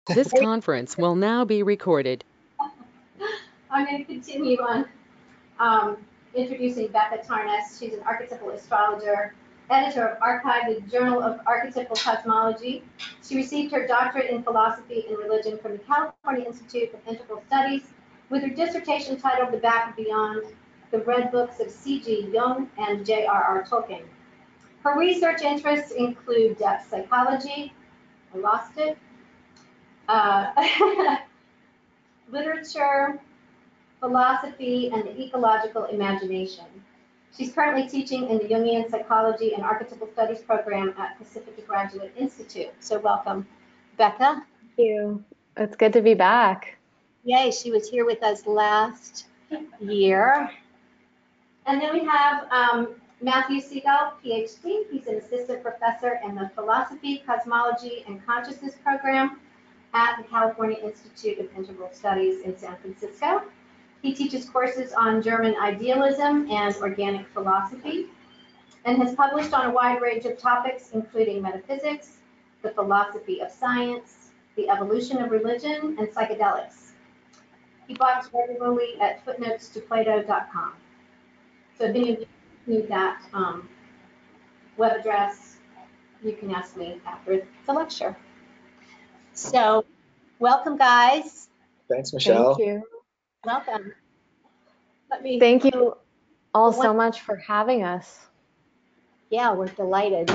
This conference will now be recorded. I'm going to continue on introducing Becca Tarnas. She's an archetypal astrologer, editor of Archive, the Journal of Archetypal Cosmology. She received her doctorate in philosophy and religion from the California Institute of Integral Studies, with her dissertation titled The Back and Beyond, the Red Books of C.G. Jung and J.R.R. Tolkien. Her research interests include depth psychology, I lost it, literature, philosophy, and the ecological imagination. She's currently teaching in the Jungian Psychology and Archetypal Studies program at Pacific Graduate Institute. So welcome, Becca. Thank you. It's good to be back. Yay, she was here with us last year. And then we have Matthew Segall, PhD. He's an assistant professor in the Philosophy, Cosmology, and Consciousness program at the California Institute of Integral Studies in San Francisco. He teaches courses on German idealism and organic philosophy, and has published on a wide range of topics, including metaphysics, the philosophy of science, the evolution of religion, and psychedelics. He blogs regularly at footnotestoplato.com. So if any of you need that web address, you can ask me after the lecture. So welcome, guys. Thanks, Michelle. Thank you. Welcome. Thank you all so much for having us. Yeah, we're delighted.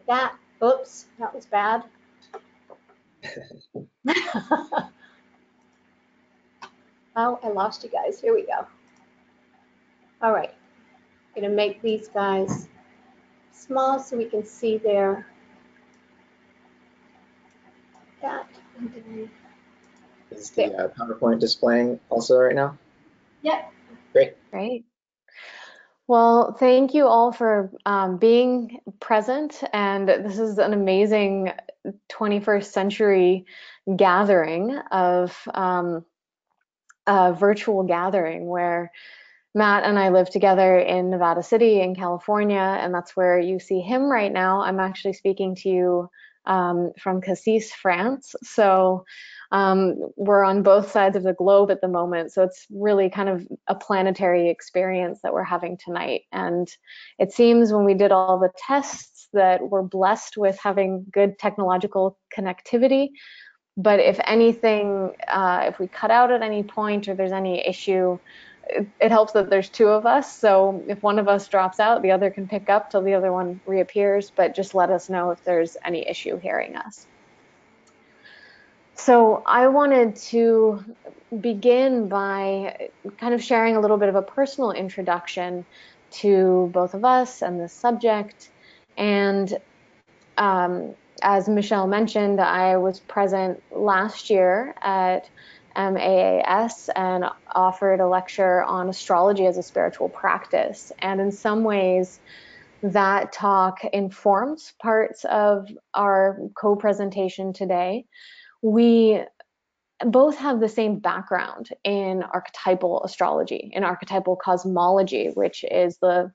That, oops, that was bad. Oh, I lost you guys. Here we go. All right. I'm going to make these guys small so we can see their that. Is the PowerPoint displaying also right now? Yep. Great. Well, thank you all for being present. And this is an amazing 21st century gathering of a virtual gathering where Matt and I live together in Nevada City in California, and that's where you see him right now. I'm actually speaking to you from Cassis, France. So we're on both sides of the globe at the moment. So it's really kind of a planetary experience that we're having tonight. And it seems when we did all the tests that we're blessed with having good technological connectivity. But if anything, if we cut out at any point or there's any issue, it helps that there's two of us. So if one of us drops out, the other can pick up till the other one reappears, but just let us know if there's any issue hearing us. So I wanted to begin by kind of sharing a little bit of a personal introduction to both of us and this subject. And as Michelle mentioned, I was present last year at MAAS and offered a lecture on astrology as a spiritual practice. And in some ways, that talk informs parts of our co-presentation today. We both have the same background in archetypal astrology, in archetypal cosmology, which is the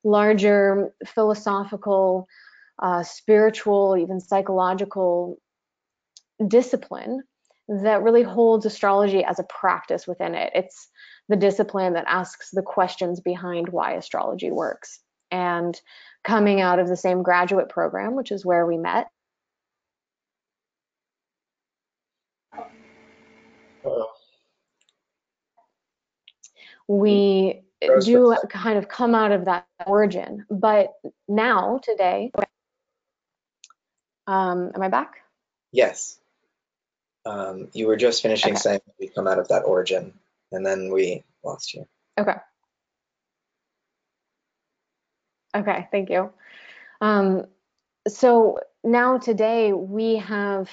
larger philosophical, spiritual, even psychological discipline that really holds astrology as a practice within it. It's the discipline that asks the questions behind why astrology works. And coming out of the same graduate program, which is where we met, we do kind of come out of that origin. But now, today, am I back? Yes. You were just finishing saying we come out of that origin, and then we lost you. Okay. Okay, thank you. So now today we have,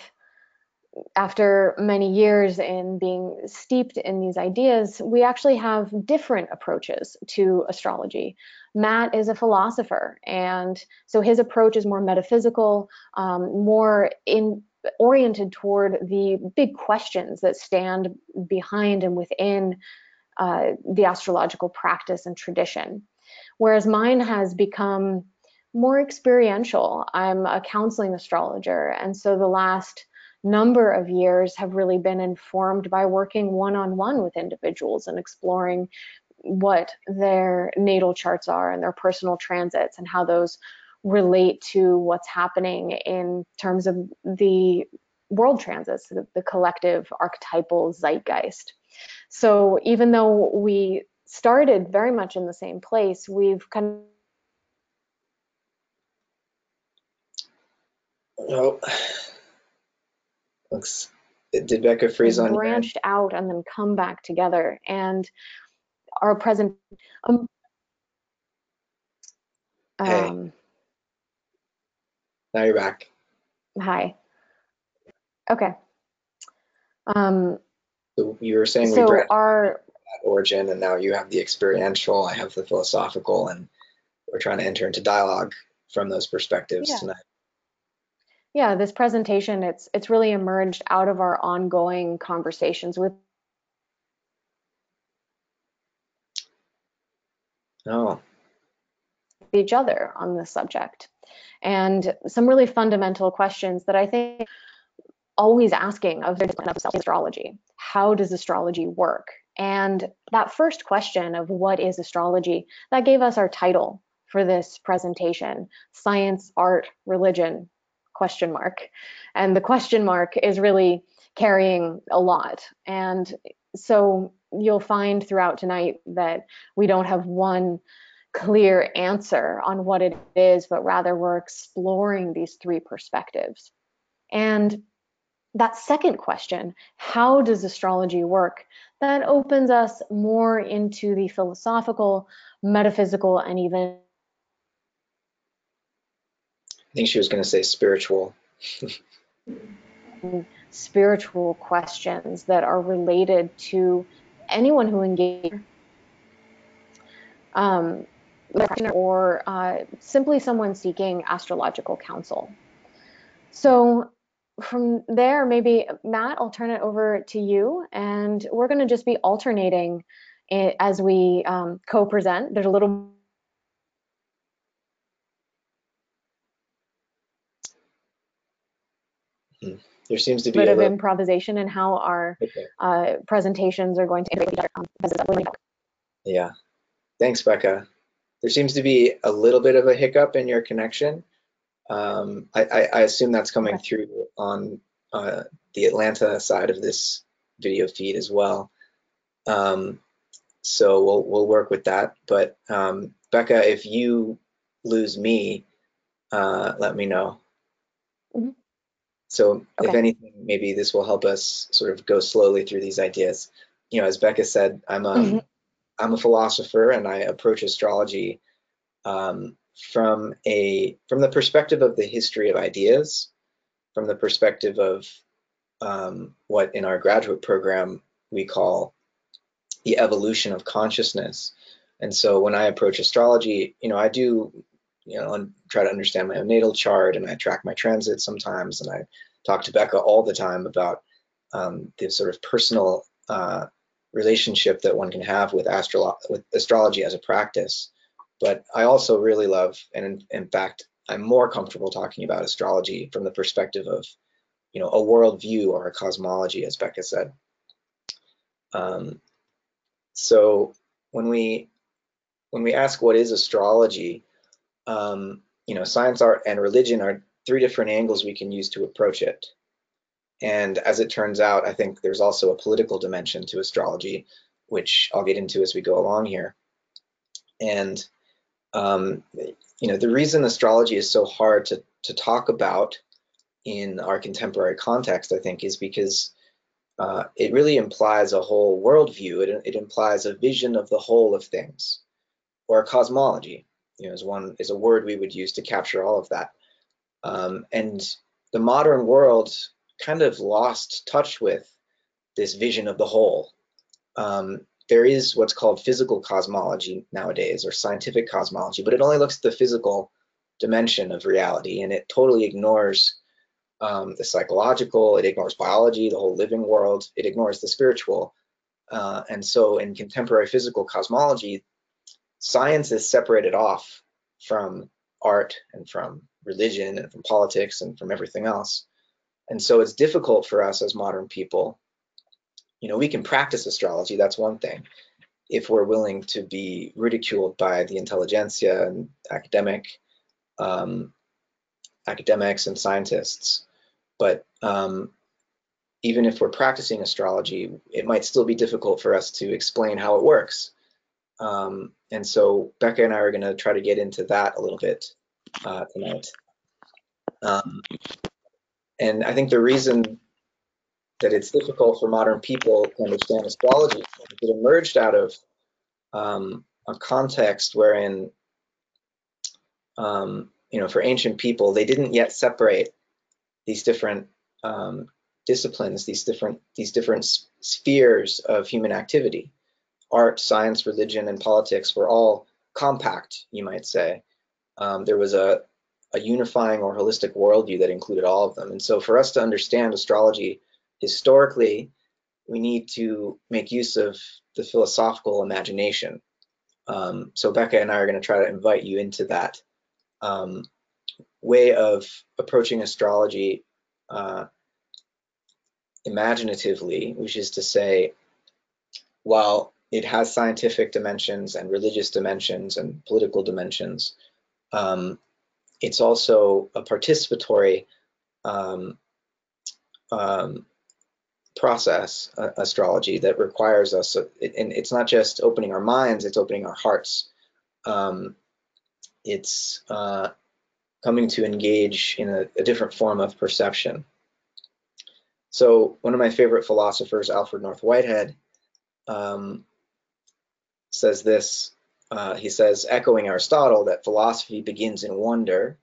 after many years in being steeped in these ideas, we actually have different approaches to astrology. Matt is a philosopher, and so his approach is more metaphysical, more oriented toward the big questions that stand behind and within the astrological practice and tradition. Whereas mine has become more experiential. I'm a counseling astrologer, and so the last number of years have really been informed by working one-on-one with individuals and exploring what their natal charts are and their personal transits and how those relate to what's happening in terms of the world transits, the collective archetypal zeitgeist. So even though we started very much in the same place, we've kind Oh, did Becca freeze on your end? branched out and then come back together. And our present Hey, now you're back. hi. Okay. So you were saying we So branched our that origin, and now you have the experiential, I have the philosophical, and we're trying to enter into dialogue from those perspectives tonight. yeah, this presentation, it's really emerged out of our ongoing conversations with Oh, each other on this subject, and some really fundamental questions that I think always asking of astrology. How does astrology work? And that first question of what is astrology, that gave us our title for this presentation: Science, Art, Religion, ? And the question mark is really carrying a lot. And so you'll find throughout tonight that we don't have one clear answer on what it is, but rather we're exploring these three perspectives. And that second question, how does astrology work, that opens us more into the philosophical, metaphysical, and even I think she was going to say spiritual. spiritual questions that are related to anyone who engages or simply someone seeking astrological counsel. So from there, maybe Matt, I'll turn it over to you, and we're going to just be alternating it as we co-present. There's a little There seems to be bit a of little improvisation in how our presentations are going to integrate each other. Yeah. Thanks, Becca. There seems to be a little bit of a hiccup in your connection. I assume that's coming through on the Atlanta side of this video feed as well. So we'll work with that. But Becca, if you lose me, let me know. Mm-hmm. So Okay. if anything, maybe this will help us sort of go slowly through these ideas. You know, as Becca said, I'm a philosopher, and I approach astrology from the perspective of the history of ideas, from the perspective of what in our graduate program we call the evolution of consciousness. And so when I approach astrology, you know, I do, you know, and try to understand my own natal chart, and I track my transits sometimes, and I talk to Becca all the time about the sort of personal relationship that one can have with astrology as a practice. But I also really love, and in fact, I'm more comfortable talking about astrology from the perspective of, you know, a worldview or a cosmology, as Becca said. So when we ask what is astrology, you know, science, art, and religion are three different angles we can use to approach it. And as it turns out, I think there's also a political dimension to astrology, which I'll get into as we go along here. And you know, the reason astrology is so hard to talk about in our contemporary context, I think, is because it really implies a whole worldview. It implies a vision of the whole of things, or a cosmology, you know, is a word we would use to capture all of that. And the modern world kind of lost touch with this vision of the whole. There is what's called physical cosmology nowadays, or scientific cosmology, but it only looks at the physical dimension of reality, and it totally ignores the psychological, it ignores biology, the whole living world, it ignores the spiritual. And so in contemporary physical cosmology, science is separated off from art and from religion and from politics and from everything else. And so it's difficult for us as modern people. We can practice astrology, that's one thing, if we're willing to be ridiculed by the intelligentsia and academics and scientists. But even if we're practicing astrology, it might still be difficult for us to explain how it works. And so Becca and I are going to try to get into that a little bit tonight. And I think the reason that it's difficult for modern people to understand astrology is it emerged out of a context wherein, for ancient people, they didn't yet separate these different disciplines, these different spheres of human activity. Art, science, religion, and politics were all compact, you might say. There was a unifying or holistic worldview that included all of them. And so for us to understand astrology historically, we need to make use of the philosophical imagination. So Becca and I are going to try to invite you into that way of approaching astrology imaginatively, which is to say, while it has scientific dimensions and religious dimensions and political dimensions, it's also a participatory process, astrology, that requires us, and it's not just opening our minds, it's opening our hearts. It's coming to engage in a different form of perception. So one of my favorite philosophers, Alfred North Whitehead, says this. He says, echoing Aristotle, that philosophy begins in wonder.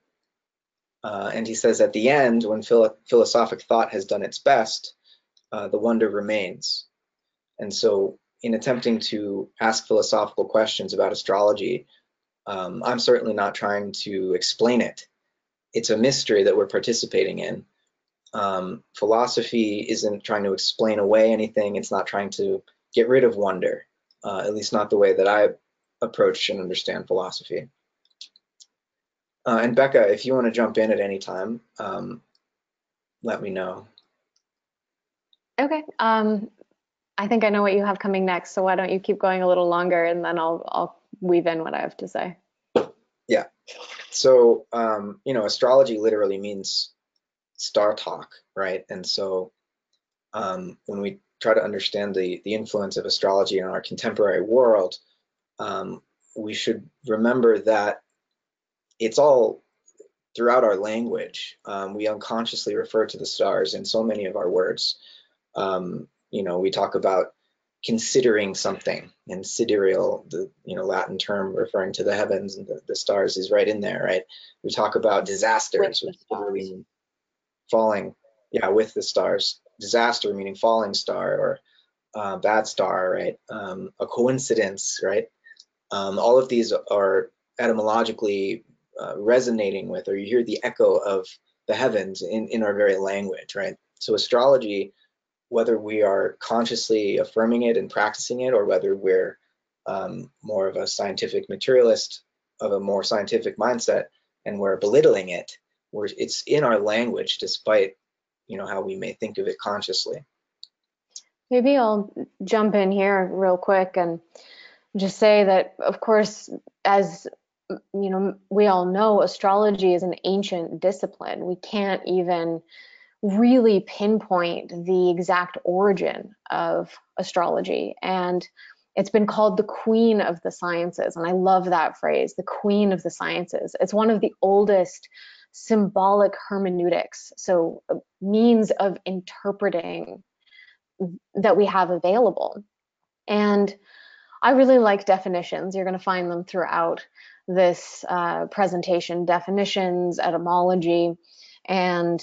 And he says, at the end, when philosophic thought has done its best, the wonder remains. And so in attempting to ask philosophical questions about astrology, I'm certainly not trying to explain it. It's a mystery that we're participating in. Philosophy isn't trying to explain away anything. It's not trying to get rid of wonder, at least not the way that I approach and understand philosophy. And Becca, if you want to jump in at any time, let me know. Okay. I think I know what you have coming next, so why don't you keep going a little longer, and then I'll weave in what I have to say. Yeah. So, astrology literally means star talk, right? And so when we try to understand the influence of astrology in our contemporary world, we should remember that it's all throughout our language. We unconsciously refer to the stars in so many of our words. We talk about considering something, and sidereal, the Latin term referring to the heavens, and the stars is right in there, right? We talk about disasters, which literally mean falling, with the stars. Disaster meaning falling star, or bad star, right? A coincidence, right? All of these are etymologically resonating with, or you hear the echo of the heavens in our very language, right? So astrology, whether we are consciously affirming it and practicing it, or whether we're more of a scientific materialist of a more scientific mindset and we're belittling it, it's in our language, despite how we may think of it consciously. Maybe I'll jump in here real quick and just say that, of course, as we all know, astrology is an ancient discipline. We can't even really pinpoint the exact origin of astrology, and it's been called the queen of the sciences, and I love that phrase, the queen of the sciences. It's one of the oldest symbolic hermeneutics, so means of interpreting, that we have available. And I really like definitions. You're going to find them throughout this presentation: definitions, etymology, and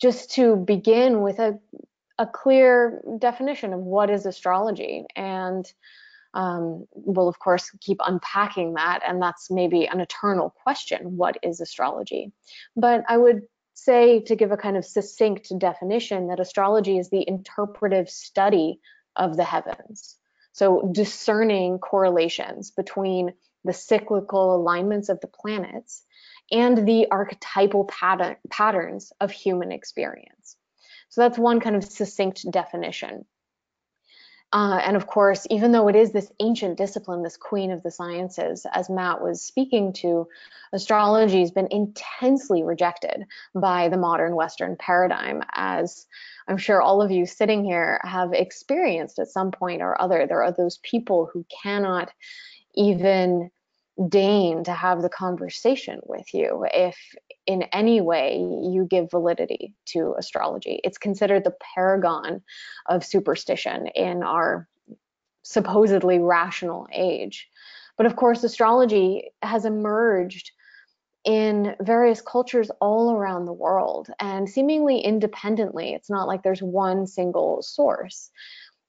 just to begin with a clear definition of what is astrology. And we'll of course keep unpacking that, and that's maybe an eternal question: what is astrology? But I would say, to give a kind of succinct definition, that astrology is the interpretive study of the heavens. So discerning correlations between the cyclical alignments of the planets, and the archetypal patterns of human experience. So that's one kind of succinct definition. And of course, even though it is this ancient discipline, this queen of the sciences, as Matt was speaking to, astrology has been intensely rejected by the modern Western paradigm, as I'm sure all of you sitting here have experienced at some point or other. There are those people who cannot even deign to have the conversation with you if in any way you give validity to astrology. It's considered the paragon of superstition in our supposedly rational age. But of course, astrology has emerged in various cultures all around the world and seemingly independently. It's not like there's one single source.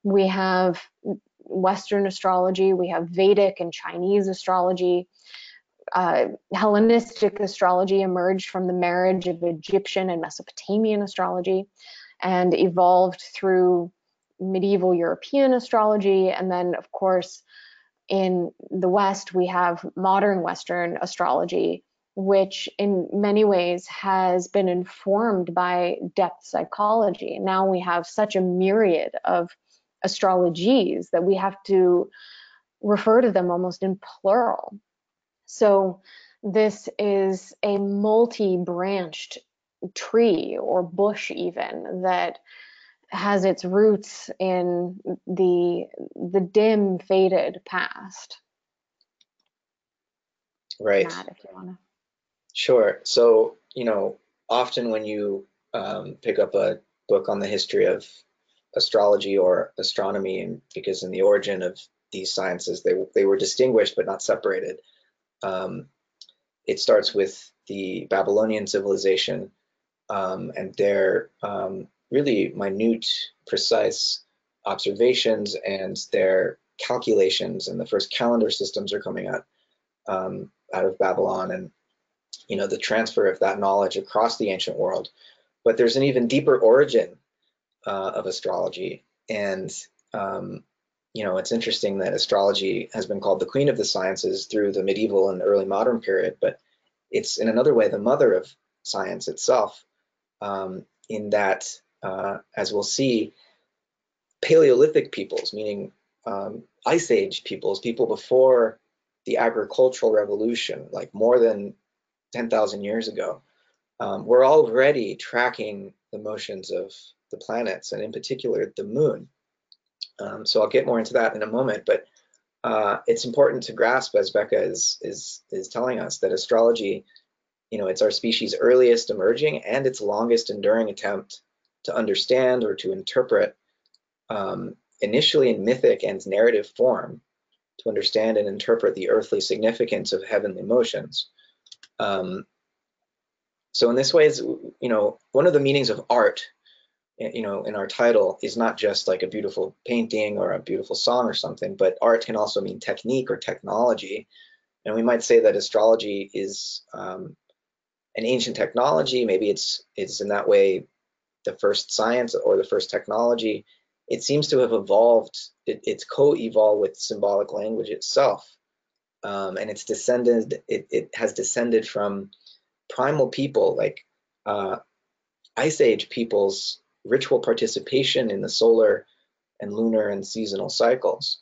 We have Western astrology, we have Vedic and Chinese astrology. Hellenistic astrology emerged from the marriage of Egyptian and Mesopotamian astrology and evolved through medieval European astrology. And then, of course, in the West, we have modern Western astrology, which in many ways has been informed by depth psychology. Now we have such a myriad of astrologies that we have to refer to them almost in plural. So this is a multi-branched tree or bush even that has its roots in the dim, faded past. Right. Matt, if you want to. Sure. So, often when you pick up a book on the history of astrology or astronomy, and because in the origin of these sciences, they were distinguished but not separated. It starts with the Babylonian civilization and their really minute, precise observations and their calculations, and the first calendar systems are coming out of Babylon, and the transfer of that knowledge across the ancient world. But there's an even deeper origin of astrology, and it's interesting that astrology has been called the queen of the sciences through the medieval and early modern period, but it's in another way the mother of science itself, in that, as we'll see, Paleolithic peoples, meaning Ice Age peoples, people before the agricultural revolution, like more than 10,000 years ago, were already tracking the motions of the planets, and in particular the moon. So I'll get more into that in a moment, but it's important to grasp, as Becca is telling us, that astrology, it's our species' earliest emerging and its longest enduring attempt to understand or to interpret, initially in mythic and narrative form, to understand and interpret the earthly significance of heavenly motions. So in this way, one of the meanings of art, in our title, is not just like a beautiful painting or a beautiful song or something, but art can also mean technique or technology. And we might say that astrology is an ancient technology. Maybe it's in that way the first science or the first technology. It seems to have evolved. It's co-evolved with symbolic language itself, and it has descended from primal people, like Ice Age people's ritual participation in the solar and lunar and seasonal cycles.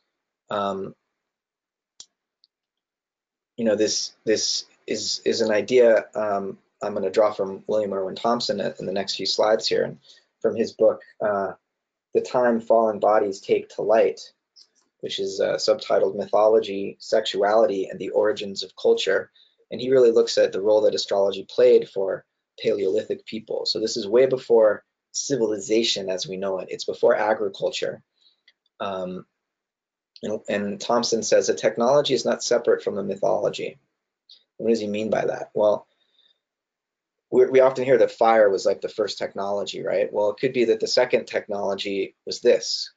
This is an idea I'm going to draw from William Irwin Thompson in the next few slides here, and from his book, The Time Fallen Bodies Take to Light, which is subtitled Mythology, Sexuality, and the Origins of Culture. And he really looks at the role that astrology played for Paleolithic people. So this is way before civilization as we know it. It's before agriculture. And Thompson says a technology is not separate from a mythology. What does he mean by that? Well, we often hear that fire was like the first technology, right? Well, it could be that the second technology was this.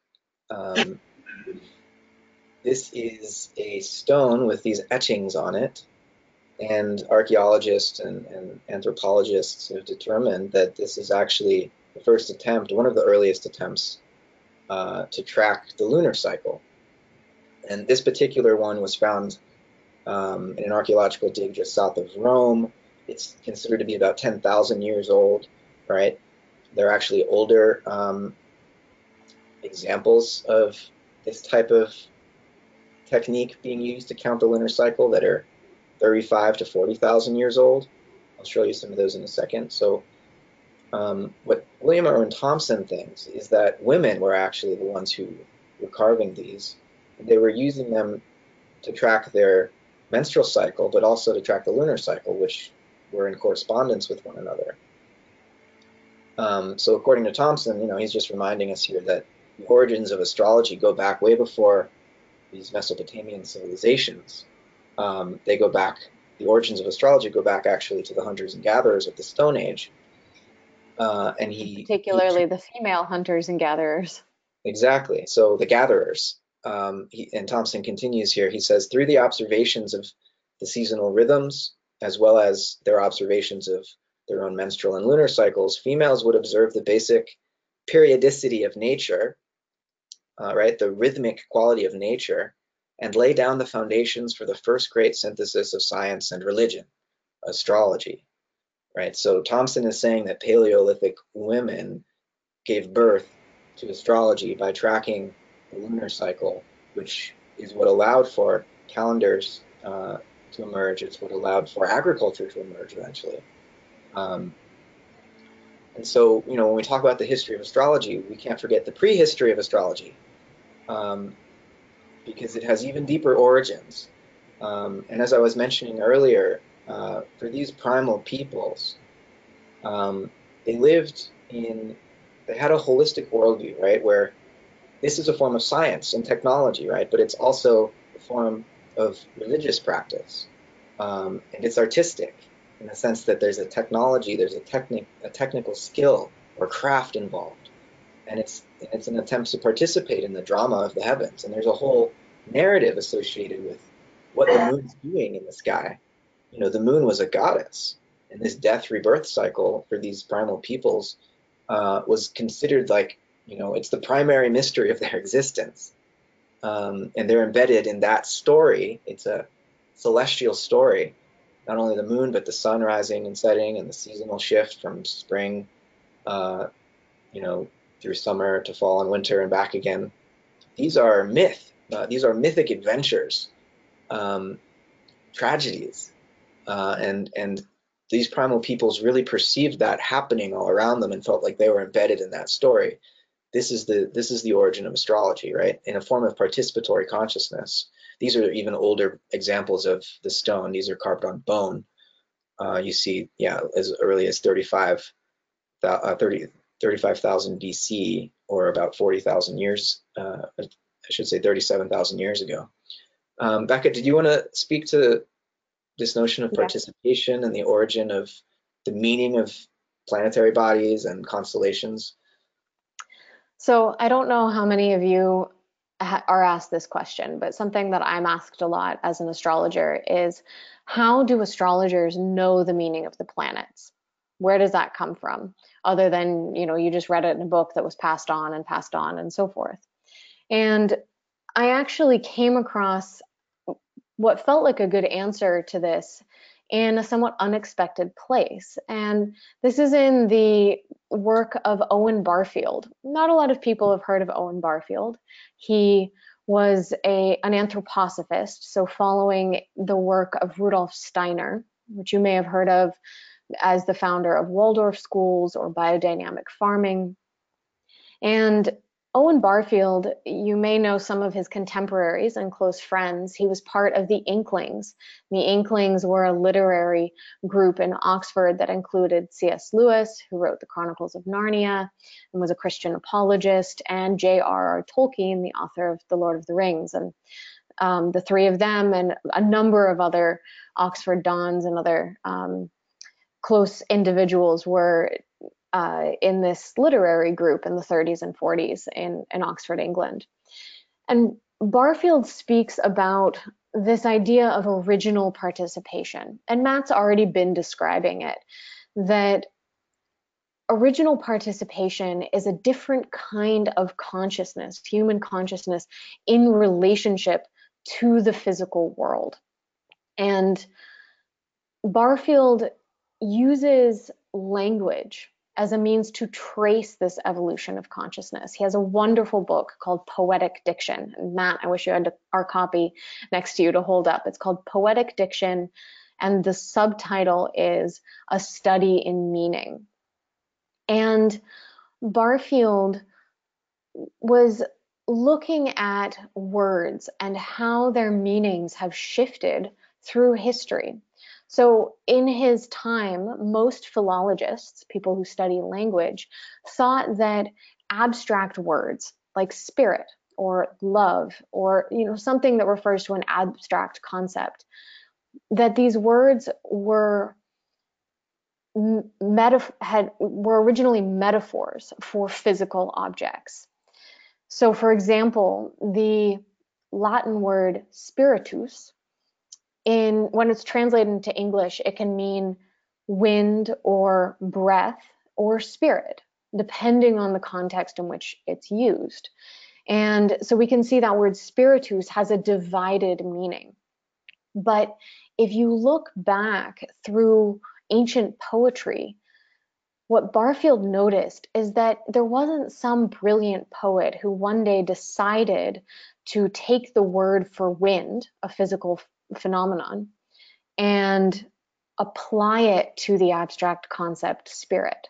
This is a stone with these etchings on it, and archaeologists and anthropologists have determined that this is actually the first attempt, one of the earliest attempts to track the lunar cycle. And this particular one was found in an archaeological dig just south of Rome. It's considered to be about 10,000 years old, right? There are actually older examples of this type of technique being used to count the lunar cycle that are 35 to 40,000 years old. I'll show you some of those in a second. So what William Owen Thompson thinks is that women were actually the ones who were carving these. They were using them to track their menstrual cycle, but also to track the lunar cycle, which were in correspondence with one another. So according to Thompson, he's just reminding us here that the origins of astrology go back way before these Mesopotamian civilizations. The origins of astrology go back actually to the hunters and gatherers of the Stone Age. And particularly the female hunters and gatherers. Exactly. So the gatherers. And Thompson continues here. He says, through the observations of the seasonal rhythms, as well as their observations of their own menstrual and lunar cycles, females would observe the basic periodicity of nature, right, the rhythmic quality of nature, and lay down the foundations for the first great synthesis of science and religion, astrology, right? So Thompson is saying that Paleolithic women gave birth to astrology by tracking the lunar cycle, which is what allowed for calendars to emerge. It's what allowed for agriculture to emerge eventually. And so, when we talk about the history of astrology, we can't forget the prehistory of astrology, because it has even deeper origins. And as I was mentioning earlier, for these primal peoples, they had a holistic worldview, right, where this is a form of science and technology, right, but it's also a form of religious practice, and it's artistic in the sense that there's a technology, there's a technical skill or craft involved, and it's an attempt to participate in the drama of the heavens, and there's a whole narrative associated with what the moon's doing in the sky. The moon was a goddess, and this death rebirth cycle for these primal peoples was considered like, it's the primary mystery of their existence. And they're embedded in that story. It's a celestial story, not only the moon, but the sun rising and setting and the seasonal shift from spring, through summer to fall and winter and back again. These are mythic adventures, tragedies, and these primal peoples really perceived that happening all around them and felt like they were embedded in that story. This is the origin of astrology, right? In a form of participatory consciousness. These are even older examples of the stone. These are carved on bone. You see, as early as 35,000 BC, or about 40,000 years, I should say 37,000 years ago. Becca, did you want to speak to this notion of participation and the origin of the meaning of planetary bodies and constellations? So I don't know how many of you are asked this question, but something that I'm asked a lot as an astrologer is, how do astrologers know the meaning of the planets? Where does that come from? Other than, you just read it in a book that was passed on and so forth. And I actually came across what felt like a good answer to this in a somewhat unexpected place. And this is in the work of Owen Barfield. Not a lot of people have heard of Owen Barfield. He was an anthroposophist, so following the work of Rudolf Steiner, which you may have heard of as the founder of Waldorf schools or biodynamic farming. And Owen Barfield, you may know some of his contemporaries and close friends. He was part of the Inklings. The Inklings were a literary group in Oxford that included C.S. Lewis, who wrote the Chronicles of Narnia and was a Christian apologist, and J.R.R. Tolkien, the author of The Lord of the Rings. And the three of them and a number of other Oxford dons and other close individuals were in this literary group in the 30s and 40s in Oxford, England. And Barfield speaks about this idea of original participation. And Matt's already been describing it, that original participation is a different kind of consciousness, human consciousness, in relationship to the physical world. And Barfield uses language as a means to trace this evolution of consciousness. He has a wonderful book called Poetic Diction. And Matt, I wish you had our copy next to you to hold up. It's called Poetic Diction, and the subtitle is A Study in Meaning. And Barfield was looking at words and how their meanings have shifted through history. So in his time, most philologists, people who study language, thought that abstract words like spirit or love or something that refers to an abstract concept, that these words were originally metaphors for physical objects. So, for example, the Latin word spiritus, when it's translated into English, it can mean wind or breath or spirit, depending on the context in which it's used. And so we can see that word spiritus has a divided meaning. But if you look back through ancient poetry, what Barfield noticed is that there wasn't some brilliant poet who one day decided to take the word for wind, a physical phenomenon, and apply it to the abstract concept spirit.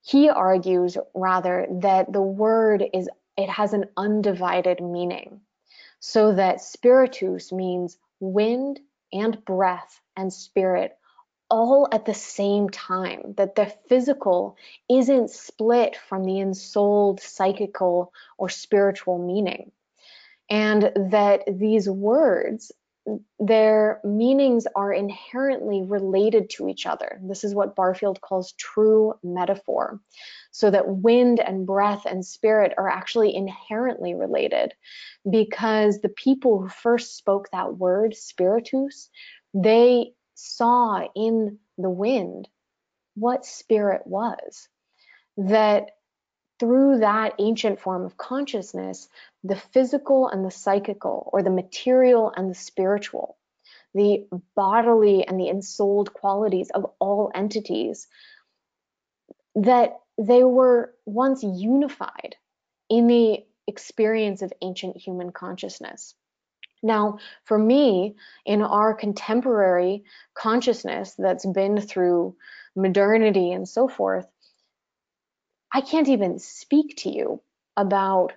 He argues rather that the word has an undivided meaning, so that spiritus means wind and breath and spirit all at the same time, that the physical isn't split from the ensouled psychical or spiritual meaning, and that these words, their meanings are inherently related to each other. This is what Barfield calls true metaphor, so that wind and breath and spirit are actually inherently related, because the people who first spoke that word, spiritus, they saw in the wind what spirit was. That through that ancient form of consciousness, the physical and the psychical, or the material and the spiritual, the bodily and the ensouled qualities of all entities, that they were once unified in the experience of ancient human consciousness. Now, for me, in our contemporary consciousness that's been through modernity and so forth, I can't even speak to you about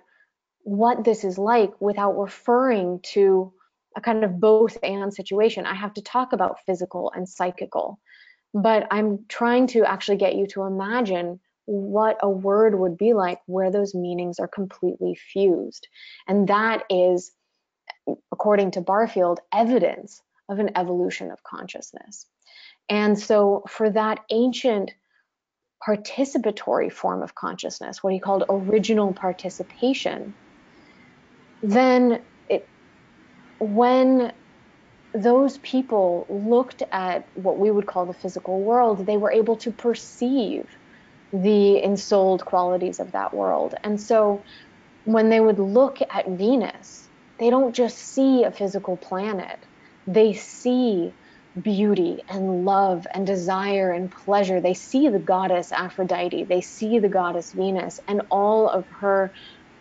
what this is like without referring to a kind of both and situation. I have to talk about physical and psychical, but I'm trying to actually get you to imagine what a word would be like where those meanings are completely fused. And that is, according to Barfield, evidence of an evolution of consciousness. And so for that ancient participatory form of consciousness, what he called original participation, then when those people looked at what we would call the physical world, they were able to perceive the ensouled qualities of that world. And so when they would look at Venus, they don't just see a physical planet. They see beauty and love and desire and pleasure. They see the goddess Aphrodite. They see the goddess Venus and all of her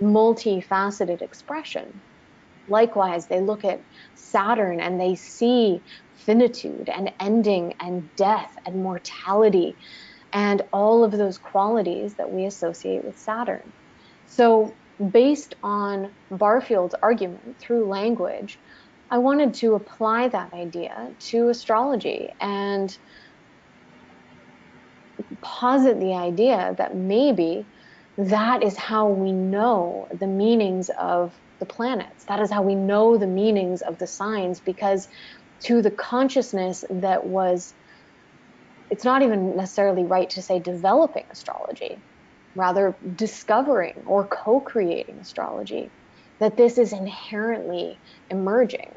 multifaceted expression. Likewise, they look at Saturn and they see finitude and ending and death and mortality and all of those qualities that we associate with Saturn. So based on Barfield's argument through language, I wanted to apply that idea to astrology and posit the idea that maybe that is how we know the meanings of the planets. That is how we know the meanings of the signs, because to the consciousness that was, it's not even necessarily right to say developing astrology, rather discovering or co-creating astrology, that this is inherently emerging.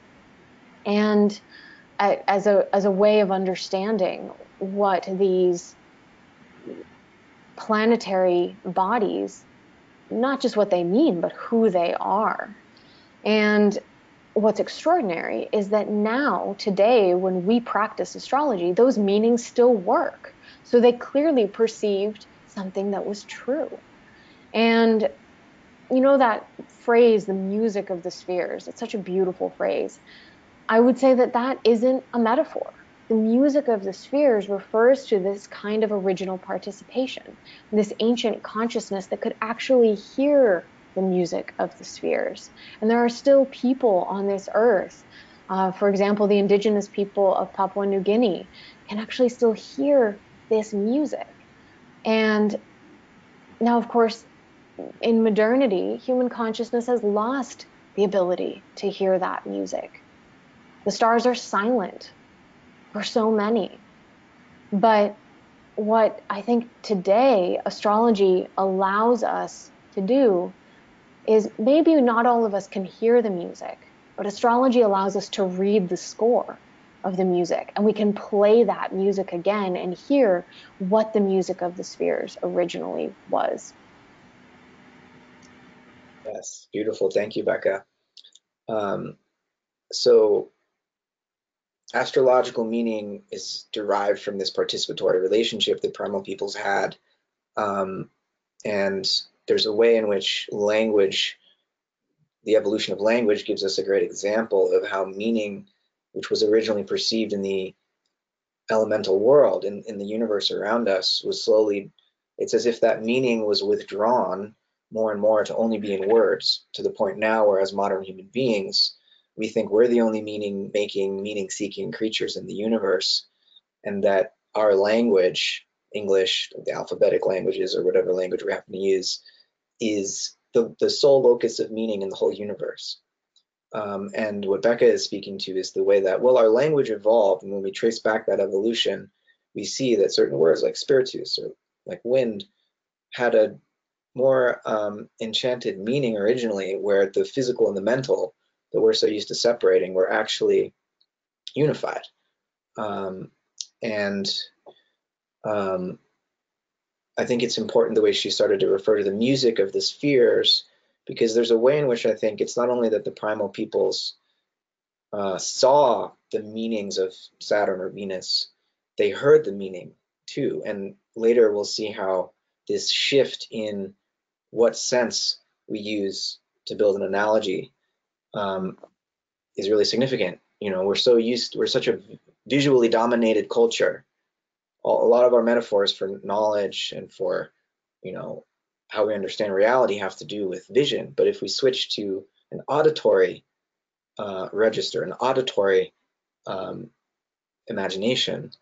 And as a way of understanding what these planetary bodies, not just what they mean, but who they are. And what's extraordinary is that now, today, when we practice astrology, those meanings still work. So they clearly perceived something that was true. And you know that phrase, the music of the spheres, it's such a beautiful phrase. I would say that that isn't a metaphor. The music of the spheres refers to this kind of original participation, this ancient consciousness that could actually hear the music of the spheres. And there are still people on this earth. For example, the indigenous people of Papua New Guinea can actually still hear this music. And now, of course, in modernity, human consciousness has lost the ability to hear that music. The stars are silent for so many. But what I think today astrology allows us to do is, maybe not all of us can hear the music, but astrology allows us to read the score of the music, and we can play that music again and hear what the music of the spheres originally was. Yes, beautiful. Thank you, Becca. So astrological meaning is derived from this participatory relationship that primal peoples had. And there's a way in which language, the evolution of language, gives us a great example of how meaning, which was originally perceived in the elemental world, in the universe around us, was slowly, it's as if that meaning was withdrawn more and more to only be in words, to the point now where, as modern human beings, we think we're the only meaning-making, meaning-seeking creatures in the universe, and that our language, English, the alphabetic languages, or whatever language we happen to use, is the sole locus of meaning in the whole universe. And what Becca is speaking to is the way that, well, our language evolved, and when we trace back that evolution, we see that certain words like spiritus or like wind had a more enchanted meaning originally, where the physical and the mental that we're so used to separating were actually unified. I think it's important the way she started to refer to the music of the spheres, because there's a way in which I think it's not only that the primal peoples saw the meanings of Saturn or Venus, they heard the meaning too. And later we'll see how this shift in what sense we use to build an analogy is really significant. You know, we're such a visually dominated culture. A lot of our metaphors for knowledge and for, you know, how we understand reality have to do with vision. But if we switch to an auditory register, an auditory imagination,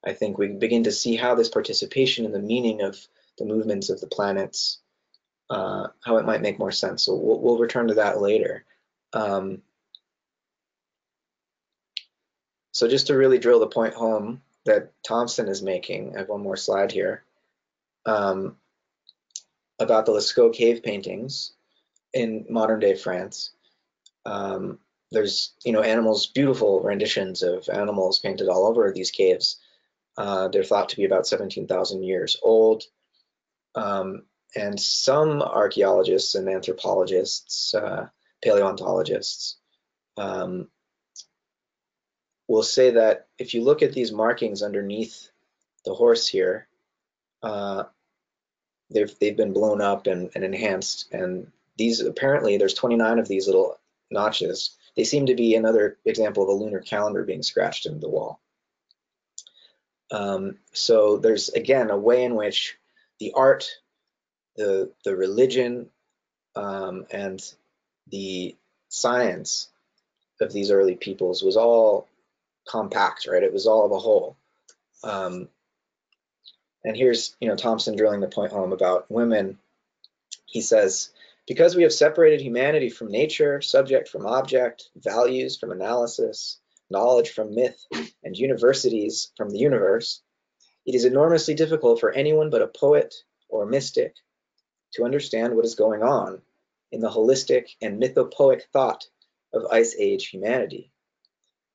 I think we begin to see how this participation in the meaning of the movements of the planets, how it might make more sense. So we'll return to that later. So just to really drill the point home that Thompson is making, I have one more slide here, about the Lascaux cave paintings in modern day France. There's, you know, animals, beautiful renditions of animals painted all over these caves. They're thought to be about 17,000 years old. And some archaeologists and anthropologists, paleontologists, will say that if you look at these markings underneath the horse here, they've been blown up and enhanced. And these, apparently, there's 29 of these little notches. They seem to be another example of a lunar calendar being scratched into the wall. So there's, again, a way in which the art, the religion, and the science of these early peoples was all compact, right? It was all of a whole. And here's, you know, Thompson drilling the point home about women. He says, because we have separated humanity from nature, subject from object, values from analysis, knowledge from myth, and universities from the universe, it is enormously difficult for anyone but a poet or a mystic to understand what is going on in the holistic and mythopoeic thought of Ice Age humanity.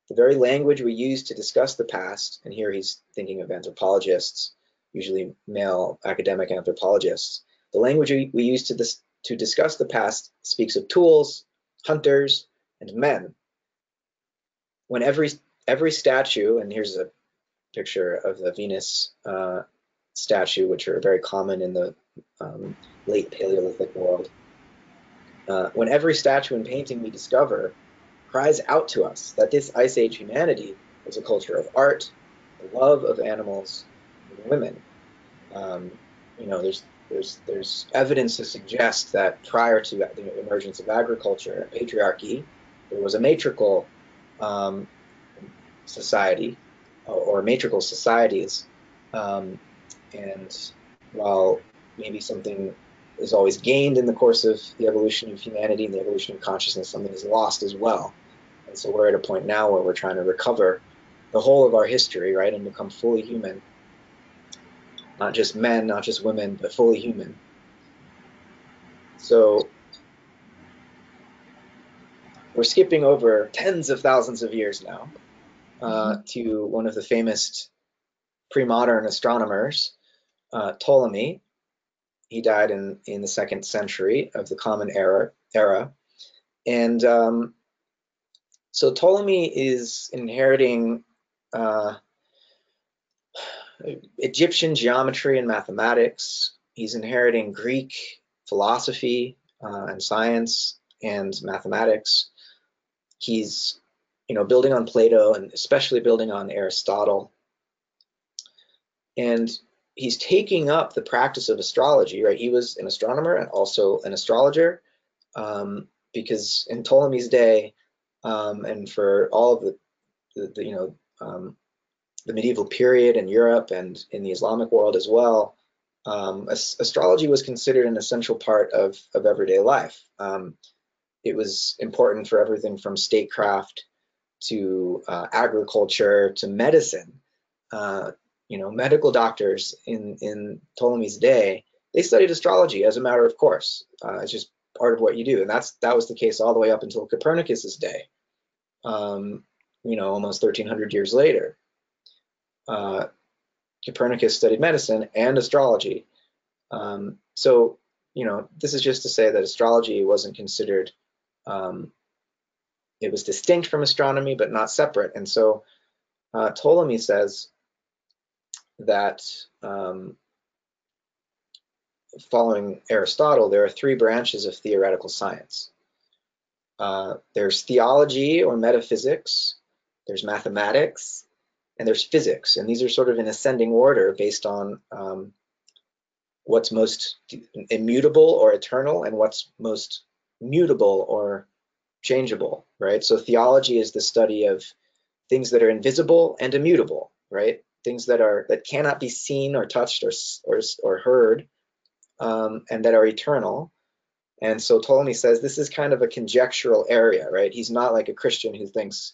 The very language we use to discuss the past, and here he's thinking of anthropologists, usually male academic anthropologists, the language we use to discuss the past speaks of tools, hunters, and men, when every statue, and here's a picture of the Venus statue, which are very common in the late Paleolithic world. When every statue and painting we discover cries out to us that this Ice Age humanity was a culture of art, the love of animals and women. You know, there's evidence to suggest that prior to the emergence of agriculture and patriarchy, there was a matriarchal society or matriarchal societies. And while maybe something is always gained in the course of the evolution of humanity and the evolution of consciousness, something is lost as well. And so we're at a point now where we're trying to recover the whole of our history, right, and become fully human. Not just men, not just women, but fully human. So we're skipping over tens of thousands of years now to one of the famous pre-modern astronomers, Ptolemy. He died in the 2nd century of the Common Era. And so Ptolemy is inheriting Egyptian geometry and mathematics. He's inheriting Greek philosophy and science and mathematics. He's, you know, building on Plato and especially building on Aristotle. And he's taking up the practice of astrology, right? He was an astronomer and also an astrologer, because in Ptolemy's day, and for all of the medieval period in Europe and in the Islamic world as well, astrology was considered an essential part of everyday life. It was important for everything from statecraft to agriculture to medicine. You know, medical doctors in Ptolemy's day, they studied astrology as a matter of course. It's just part of what you do, and that was the case all the way up until Copernicus's day. You know, almost 1,300 years later, Copernicus studied medicine and astrology. So, you know, this is just to say that astrology wasn't considered. It was distinct from astronomy, but not separate. And so Ptolemy says that following Aristotle, there are 3 branches of theoretical science. There's theology or metaphysics, there's mathematics, and there's physics. And these are sort of in ascending order based on what's most immutable or eternal and what's most mutable or changeable, right? So theology is the study of things that are invisible and immutable, right? Things that cannot be seen or touched or heard, and that are eternal. And so Ptolemy says this is kind of a conjectural area, right? He's not like a Christian who thinks,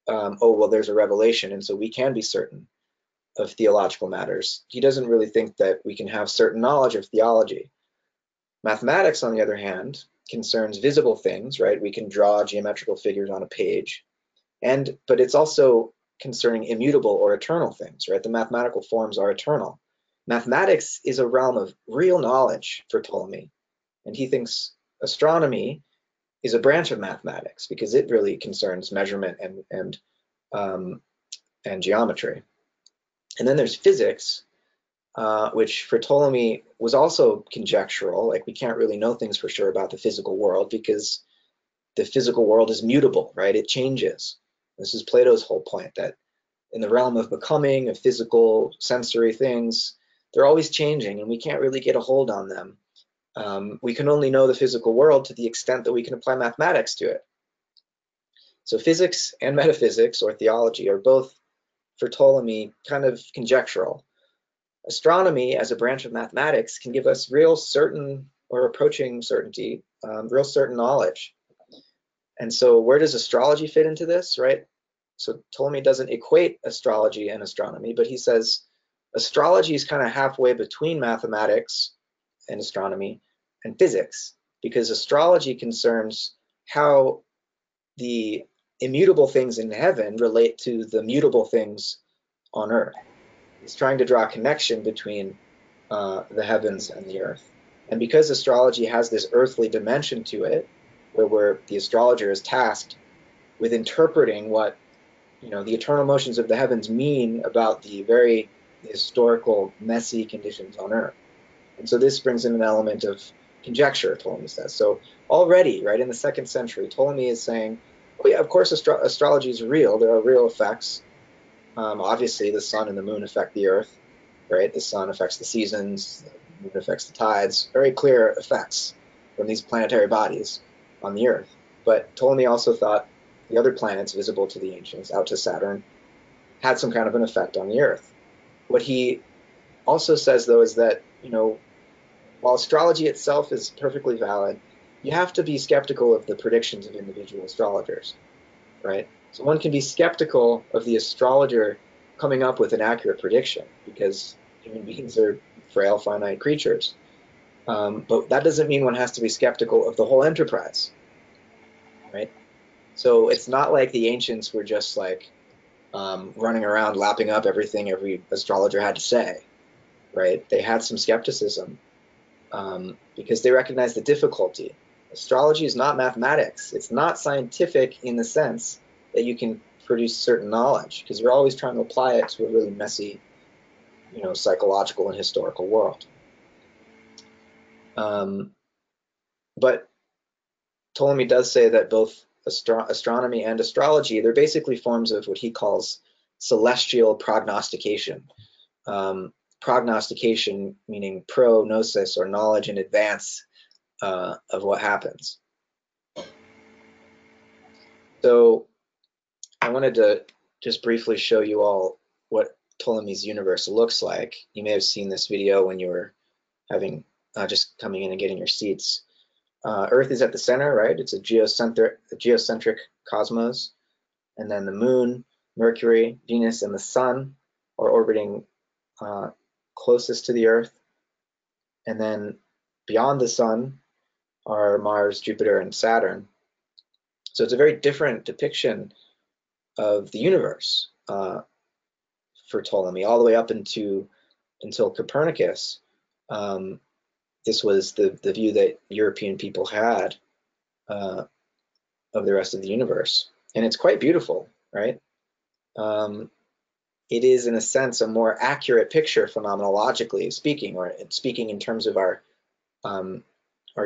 oh, well, there's a revelation, and so we can be certain of theological matters. He doesn't really think that we can have certain knowledge of theology. Mathematics, on the other hand, concerns visible things, right? We can draw geometrical figures on a page, but it's also concerning immutable or eternal things, right? The mathematical forms are eternal. Mathematics is a realm of real knowledge for Ptolemy, and he thinks astronomy is a branch of mathematics because it really concerns measurement and geometry. And then there's physics, which for Ptolemy was also conjectural. Like, we can't really know things for sure about the physical world because the physical world is mutable, right? It changes. This is Plato's whole point, that in the realm of becoming, of physical, sensory things, they're always changing and we can't really get a hold on them. We can only know the physical world to the extent that we can apply mathematics to it. So physics and metaphysics, or theology, are both, for Ptolemy, kind of conjectural. Astronomy, as a branch of mathematics, can give us real certain or approaching certainty, real certain knowledge. And so where does astrology fit into this, right? So Ptolemy doesn't equate astrology and astronomy, but he says astrology is kind of halfway between mathematics and astronomy and physics, because astrology concerns how the immutable things in heaven relate to the mutable things on earth. It's trying to draw a connection between the heavens and the earth. And because astrology has this earthly dimension to it, where the astrologer is tasked with interpreting what the eternal motions of the heavens mean about the very historical, messy conditions on Earth. And so this brings in an element of conjecture, Ptolemy says. So already, right, in the 2nd century, Ptolemy is saying, oh yeah, of course astrology is real. There are real effects. Obviously, the sun and the moon affect the Earth, right? The sun affects the seasons, the moon affects the tides. Very clear effects from these planetary bodies on the Earth. But Ptolemy also thought the other planets visible to the ancients, out to Saturn, had some kind of an effect on the Earth. What he also says, though, is that, while astrology itself is perfectly valid, you have to be skeptical of the predictions of individual astrologers, right? So one can be skeptical of the astrologer coming up with an accurate prediction, because human beings are frail, finite creatures. But that doesn't mean one has to be skeptical of the whole enterprise, right? So it's not like the ancients were just like running around lapping up everything every astrologer had to say, right? They had some skepticism because they recognized the difficulty. Astrology is not mathematics. It's not scientific in the sense that you can produce certain knowledge, because you're always trying to apply it to a really messy, psychological and historical world. But Ptolemy does say that both astronomy and astrology, they're basically forms of what he calls celestial prognostication. Prognostication meaning prognosis, or knowledge in advance of what happens. So I wanted to just briefly show you all what Ptolemy's universe looks like. You may have seen this video when you were just coming in and getting your seats. Earth is at the center, right? It's a geocentric cosmos. And then the moon, Mercury, Venus, and the sun are orbiting closest to the Earth. And then beyond the sun are Mars, Jupiter, and Saturn. So it's a very different depiction of the universe for Ptolemy, all the way up until Copernicus. This was the view that European people had of the rest of the universe. And it's quite beautiful, right? It is, in a sense, a more accurate picture phenomenologically speaking, or speaking in terms of our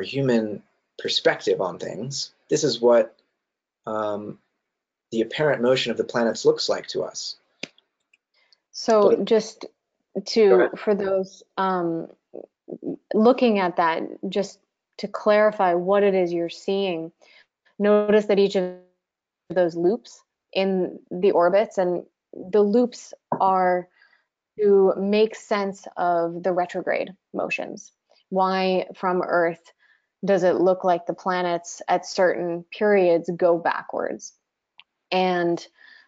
human perspective on things. This is what the apparent motion of the planets looks like to us. So just for those looking at that, just to clarify what it is you're seeing, notice that each of those loops in the orbits, and the loops are to make sense of the retrograde motions. Why from Earth does it look like the planets at certain periods go backwards? And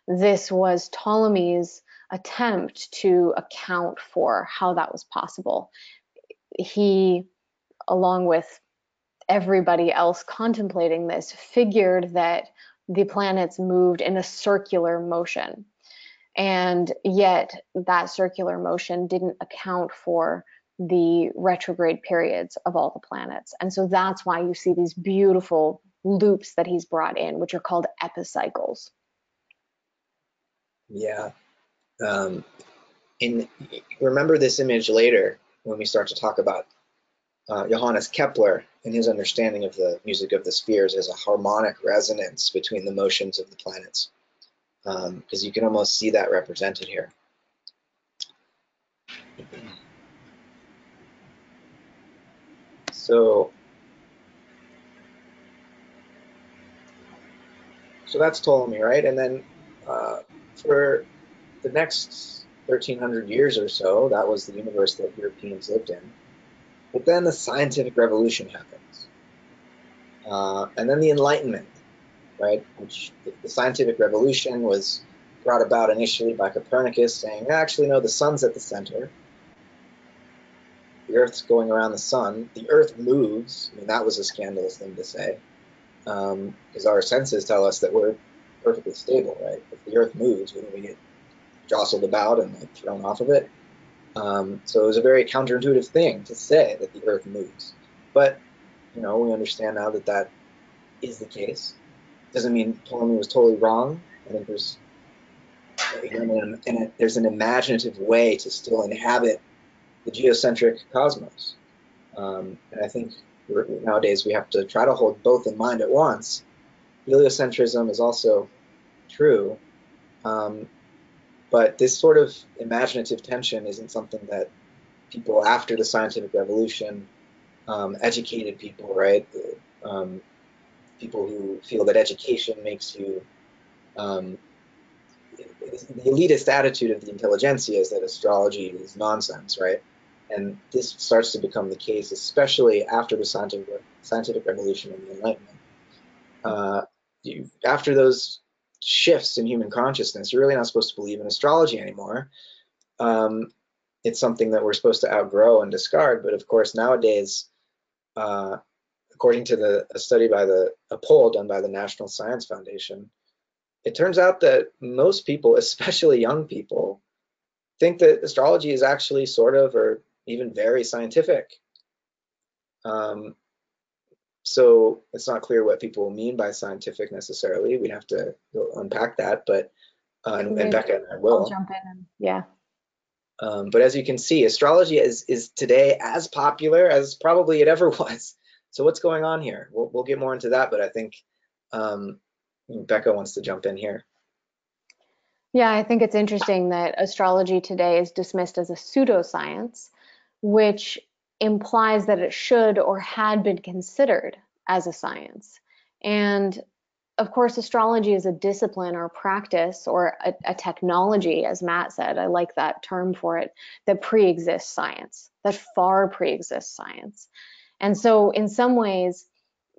this was Ptolemy's attempt to account for how that was possible. He, along with everybody else contemplating this, figured that the planets moved in a circular motion. And yet that circular motion didn't account for the retrograde periods of all the planets. And so that's why you see these beautiful loops that he's brought in, which are called epicycles. Yeah. Remember this image later when we start to talk about Johannes Kepler and his understanding of the music of the spheres as a harmonic resonance between the motions of the planets, because you can almost see that represented here. So that's Ptolemy, right? And then for the next 1,300 years or so, that was the universe that Europeans lived in. But then the scientific revolution happens. And then the Enlightenment, right? Which the scientific revolution was brought about initially by Copernicus saying, actually, no, the sun's at the center. The Earth's going around the sun. The Earth moves. I mean, that was a scandalous thing to say, because our senses tell us that we're perfectly stable, right? If the Earth moves, wouldn't we get jostled about and like thrown off of it? So it was a very counterintuitive thing to say that the Earth moves. But, we understand now that that is the case. Doesn't mean Ptolemy was totally wrong. I think there's there's an imaginative way to still inhabit the geocentric cosmos. And I think nowadays we have to try to hold both in mind at once. Heliocentrism is also true, but this sort of imaginative tension isn't something that people after the scientific revolution, educated people, right? People who feel that education makes you, the elitist attitude of the intelligentsia is that astrology is nonsense, right? And this starts to become the case, especially after the scientific revolution and the Enlightenment. After those shifts in human consciousness, you're really not supposed to believe in astrology anymore. It's something that we're supposed to outgrow and discard. But of course, nowadays, according to a poll done by the National Science Foundation, it turns out that most people, especially young people, think that astrology is actually sort of, or even very scientific. So it's not clear what people mean by scientific necessarily. We'd have to unpack that, but and Becca and I will. I'll jump in. Yeah. But as you can see, astrology is today as popular as probably it ever was. So what's going on here? We'll get more into that, but I think Becca wants to jump in here. Yeah, I think it's interesting that astrology today is dismissed as a pseudoscience, which implies that it should or had been considered as a science. And of course, astrology is a discipline or practice or a technology, as Matt said, I like that term for it, that pre-exists science, that far pre-exists science. And so in some ways,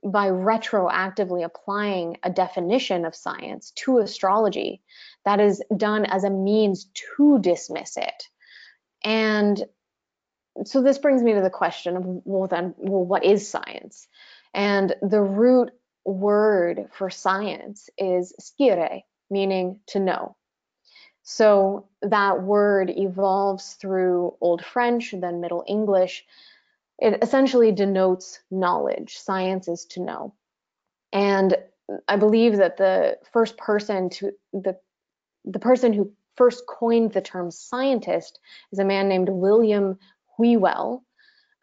by retroactively applying a definition of science to astrology, that is done as a means to dismiss it. And so this brings me to the question of, well, what is science? And the root word for science is scire, meaning to know. So that word evolves through Old French, then Middle English. It essentially denotes knowledge. Science is to know. And I believe that the person who first coined the term scientist is a man named William Whewell,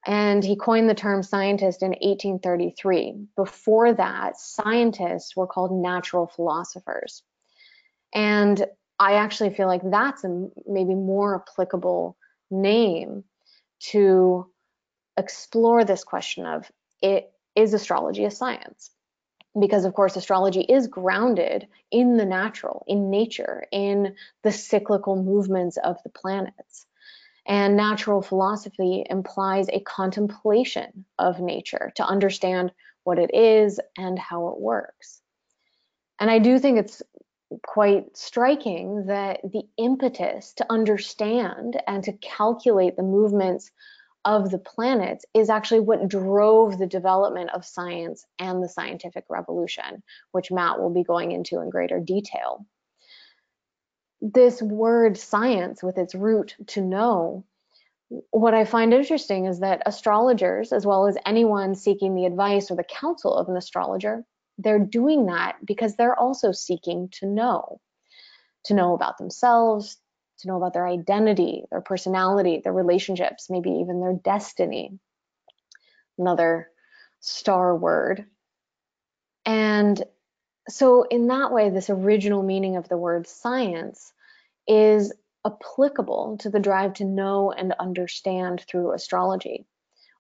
and he coined the term scientist in 1833. Before that, scientists were called natural philosophers. And I actually feel like that's a maybe more applicable name to explore this question of, is astrology a science? Because of course, astrology is grounded in the natural, in nature, in the cyclical movements of the planets. And natural philosophy implies a contemplation of nature to understand what it is and how it works. And I do think it's quite striking that the impetus to understand and to calculate the movements of the planets is actually what drove the development of science and the scientific revolution, which Matt will be going into in greater detail. This word science, with its root to know, what I find interesting is that astrologers, as well as anyone seeking the advice or the counsel of an astrologer, they're doing that because they're also seeking to know about themselves, to know about their identity, their personality, their relationships, maybe even their destiny. Another star word. And so in that way, this original meaning of the word science is applicable to the drive to know and understand through astrology.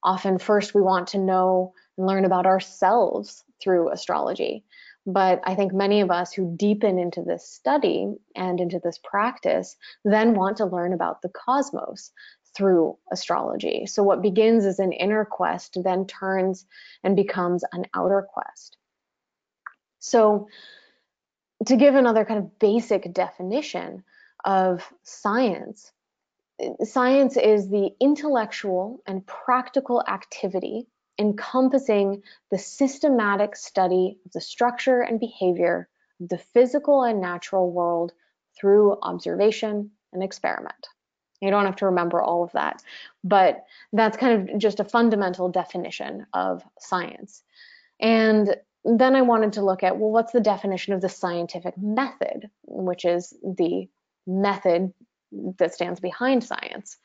Often first we want to know and learn about ourselves through astrology. But I think many of us who deepen into this study and into this practice then want to learn about the cosmos through astrology. So what begins as an inner quest then turns and becomes an outer quest. So to give another kind of basic definition of science, science is the intellectual and practical activity encompassing the systematic study of the structure and behavior of the physical and natural world through observation and experiment. You don't have to remember all of that, but that's kind of just a fundamental definition of science. And then I wanted to look at, well, what's the definition of the scientific method, which is the method that stands behind science.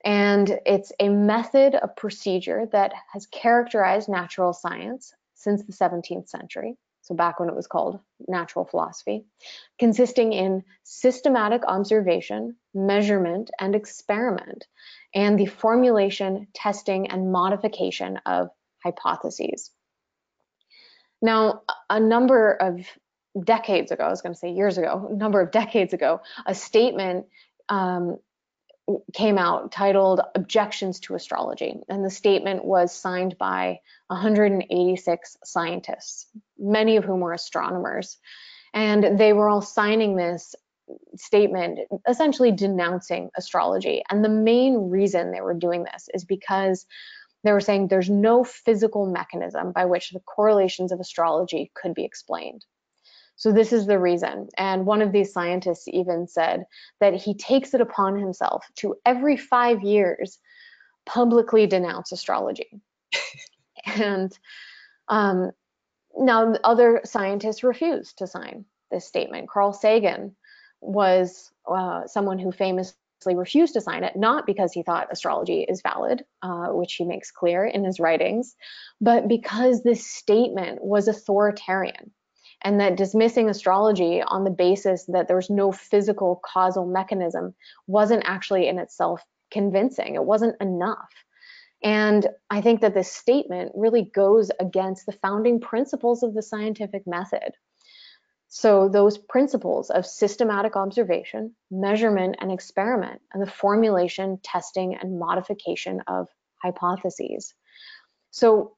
And it's a method, a procedure that has characterized natural science since the 17th century, so back when it was called natural philosophy, consisting in systematic observation, measurement, and experiment, and the formulation, testing, and modification of hypotheses. Now, a number of decades ago, I was going to say years ago, a number of decades ago, a statement came out titled Objections to Astrology. And the statement was signed by 186 scientists, many of whom were astronomers. And they were all signing this statement, essentially denouncing astrology. And the main reason they were doing this is because they were saying there's no physical mechanism by which the correlations of astrology could be explained. So this is the reason. And one of these scientists even said that he takes it upon himself to every 5 years publicly denounce astrology. And now other scientists refused to sign this statement. Carl Sagan was someone who famously refused to sign it, not because he thought astrology is valid, which he makes clear in his writings, but because this statement was authoritarian. And that dismissing astrology on the basis that there was no physical causal mechanism wasn't actually in itself convincing. It wasn't enough. And I think that this statement really goes against the founding principles of the scientific method. So those principles of systematic observation, measurement, and experiment, and the formulation, testing, and modification of hypotheses. So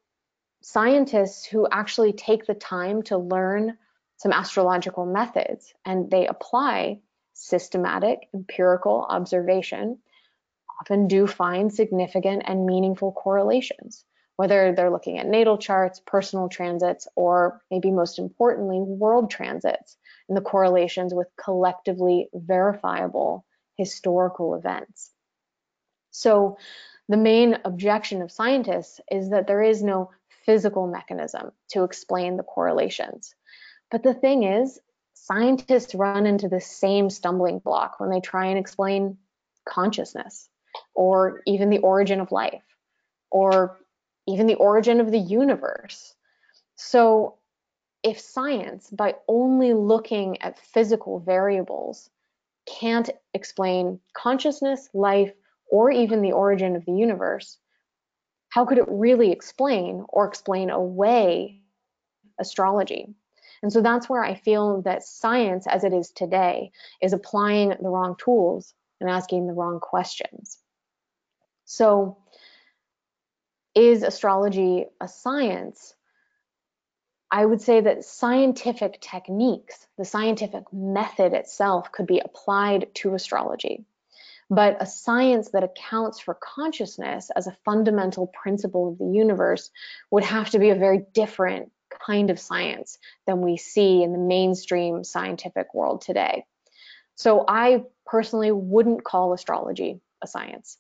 scientists who actually take the time to learn some astrological methods and they apply systematic empirical observation often do find significant and meaningful correlations, whether they're looking at natal charts, personal transits, or maybe most importantly, world transits and the correlations with collectively verifiable historical events. So the main objection of scientists is that there is no physical mechanism to explain the correlations. But the thing is, scientists run into the same stumbling block when they try and explain consciousness, or even the origin of life, or even the origin of the universe. So if science, by only looking at physical variables, can't explain consciousness, life, or even the origin of the universe, how could it really explain or explain away astrology? And so that's where I feel that science as it is today is applying the wrong tools and asking the wrong questions. So is astrology a science? I would say that scientific techniques, the scientific method itself, could be applied to astrology. But a science that accounts for consciousness as a fundamental principle of the universe would have to be a very different kind of science than we see in the mainstream scientific world today. So I personally wouldn't call astrology a science,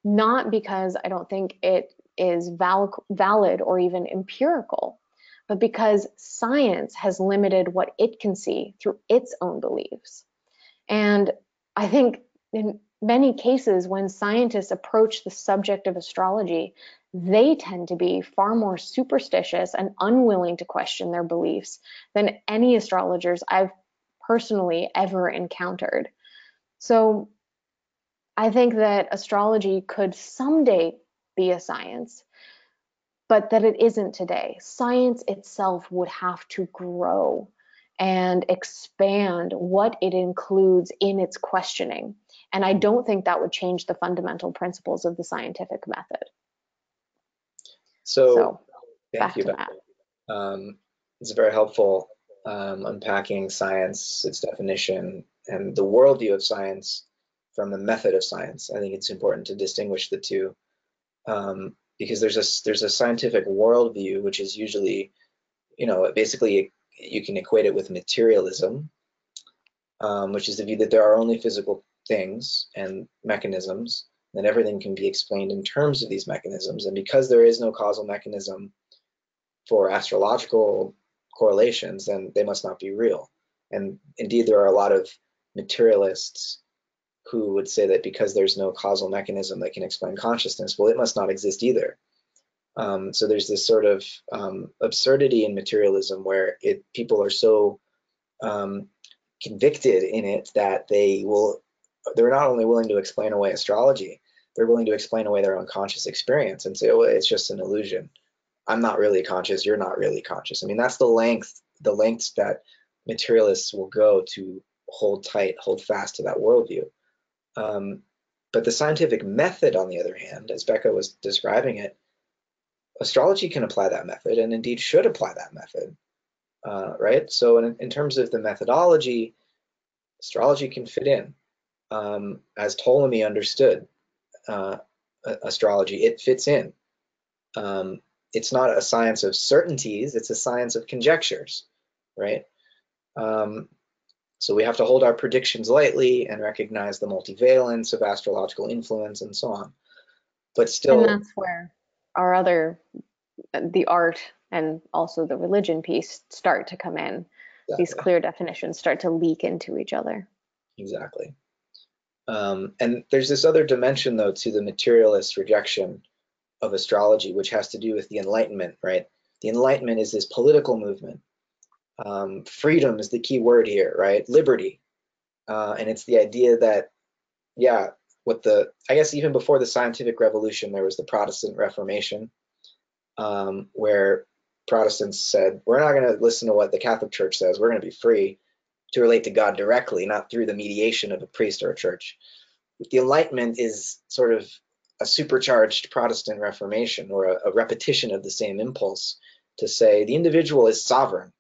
not because I don't think it is valid or even empirical, but because science has limited what it can see through its own beliefs. And I think in many cases, when scientists approach the subject of astrology, they tend to be far more superstitious and unwilling to question their beliefs than any astrologers I've personally ever encountered. So I think that astrology could someday be a science, but that it isn't today. Science itself would have to grow and expand what it includes in its questioning. And I don't think that would change the fundamental principles of the scientific method. So back thank you, to Becca. Matt. It's very helpful unpacking science, its definition, and the worldview of science from the method of science. I think it's important to distinguish the two because there's a scientific worldview, which is usually, basically you can equate it with materialism, which is the view that there are only physical things and mechanisms, that everything can be explained in terms of these mechanisms. And because there is no causal mechanism for astrological correlations, then they must not be real. And indeed, there are a lot of materialists who would say that because there's no causal mechanism that can explain consciousness, well, it must not exist either. So there's this sort of absurdity in materialism where people are so convicted in it that they're not only willing to explain away astrology, they're willing to explain away their own conscious experience and say, oh, it's just an illusion. I'm not really conscious, you're not really conscious. I mean, that's the lengths that materialists will go to hold fast to that worldview. But the scientific method, on the other hand, as Becca was describing it, astrology can apply that method and indeed should apply that method, right? So in terms of the methodology, astrology can fit in. As Ptolemy understood astrology, it fits in. It's not a science of certainties, it's a science of conjectures, right? So we have to hold our predictions lightly and recognize the multivalence of astrological influence and so on. But still, and that's where the art and also the religion piece start to come in. Exactly. These clear definitions start to leak into each other. Exactly. And there's this other dimension, though, to the materialist rejection of astrology, which has to do with the Enlightenment, right? The Enlightenment is this political movement. Freedom is the key word here, right? Liberty. And it's the idea that, I guess even before the scientific revolution, there was the Protestant Reformation, where Protestants said, we're not going to listen to what the Catholic Church says. We're going to be free to relate to God directly, not through the mediation of a priest or a church. The Enlightenment is sort of a supercharged Protestant Reformation, or a repetition of the same impulse to say the individual is sovereign.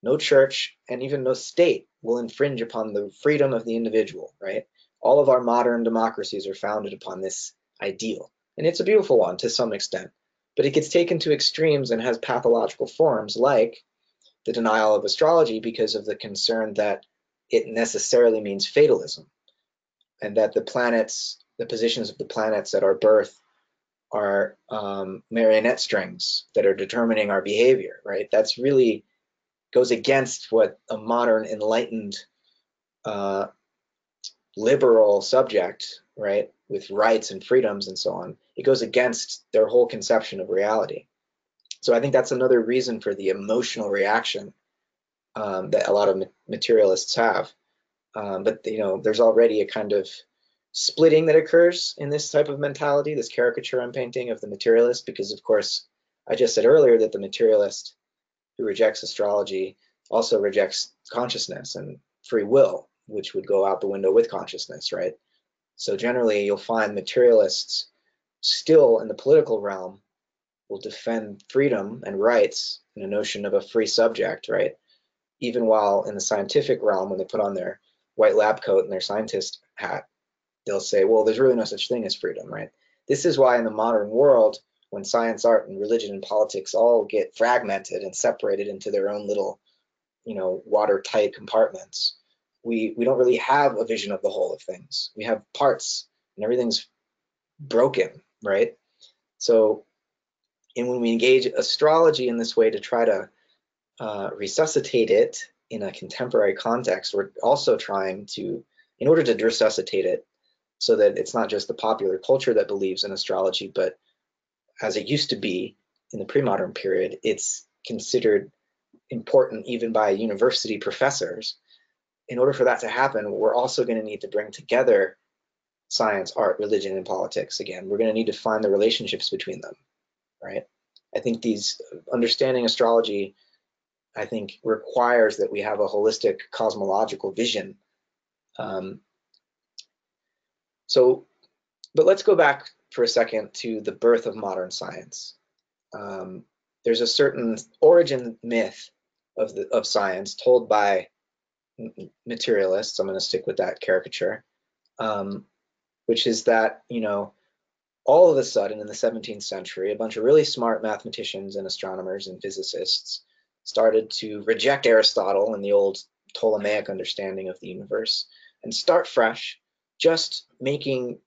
No church and even no state will infringe upon the freedom of the individual, right? All of our modern democracies are founded upon this ideal. And it's a beautiful one to some extent, but it gets taken to extremes and has pathological forms like the denial of astrology because of the concern that it necessarily means fatalism, and that the positions of the planets at our birth are marionette strings that are determining our behavior, right? That's really goes against what a modern enlightened liberal subject, right, with rights and freedoms and so on, it goes against their whole conception of reality. So I think that's another reason for the emotional reaction that a lot of materialists have. But there's already a kind of splitting that occurs in this type of mentality, this caricature I'm painting of the materialist, because of course I just said earlier that the materialist who rejects astrology also rejects consciousness and free will, which would go out the window with consciousness, right? So generally you'll find materialists still in the political realm will defend freedom and rights and a notion of a free subject, right? Even while in the scientific realm, when they put on their white lab coat and their scientist hat, they'll say, well, there's really no such thing as freedom, right? This is why in the modern world, when science, art, and religion and politics all get fragmented and separated into their own little, watertight compartments, we don't really have a vision of the whole of things. We have parts and everything's broken, right? So, and when we engage astrology in this way to try to resuscitate it in a contemporary context, we're also trying to, in order to resuscitate it so that it's not just the popular culture that believes in astrology, but as it used to be in the pre-modern period, it's considered important even by university professors. In order for that to happen, we're also going to need to bring together science, art, religion, and politics again. We're going to need to find the relationships between them, right? I think understanding astrology, I think, requires that we have a holistic cosmological vision. But let's go back for a second to the birth of modern science. There's a certain origin myth of science told by materialists. I'm going to stick with that caricature, which is that, all of a sudden in the 17th century, a bunch of really smart mathematicians and astronomers and physicists started to reject Aristotle and the old Ptolemaic understanding of the universe and start fresh, just making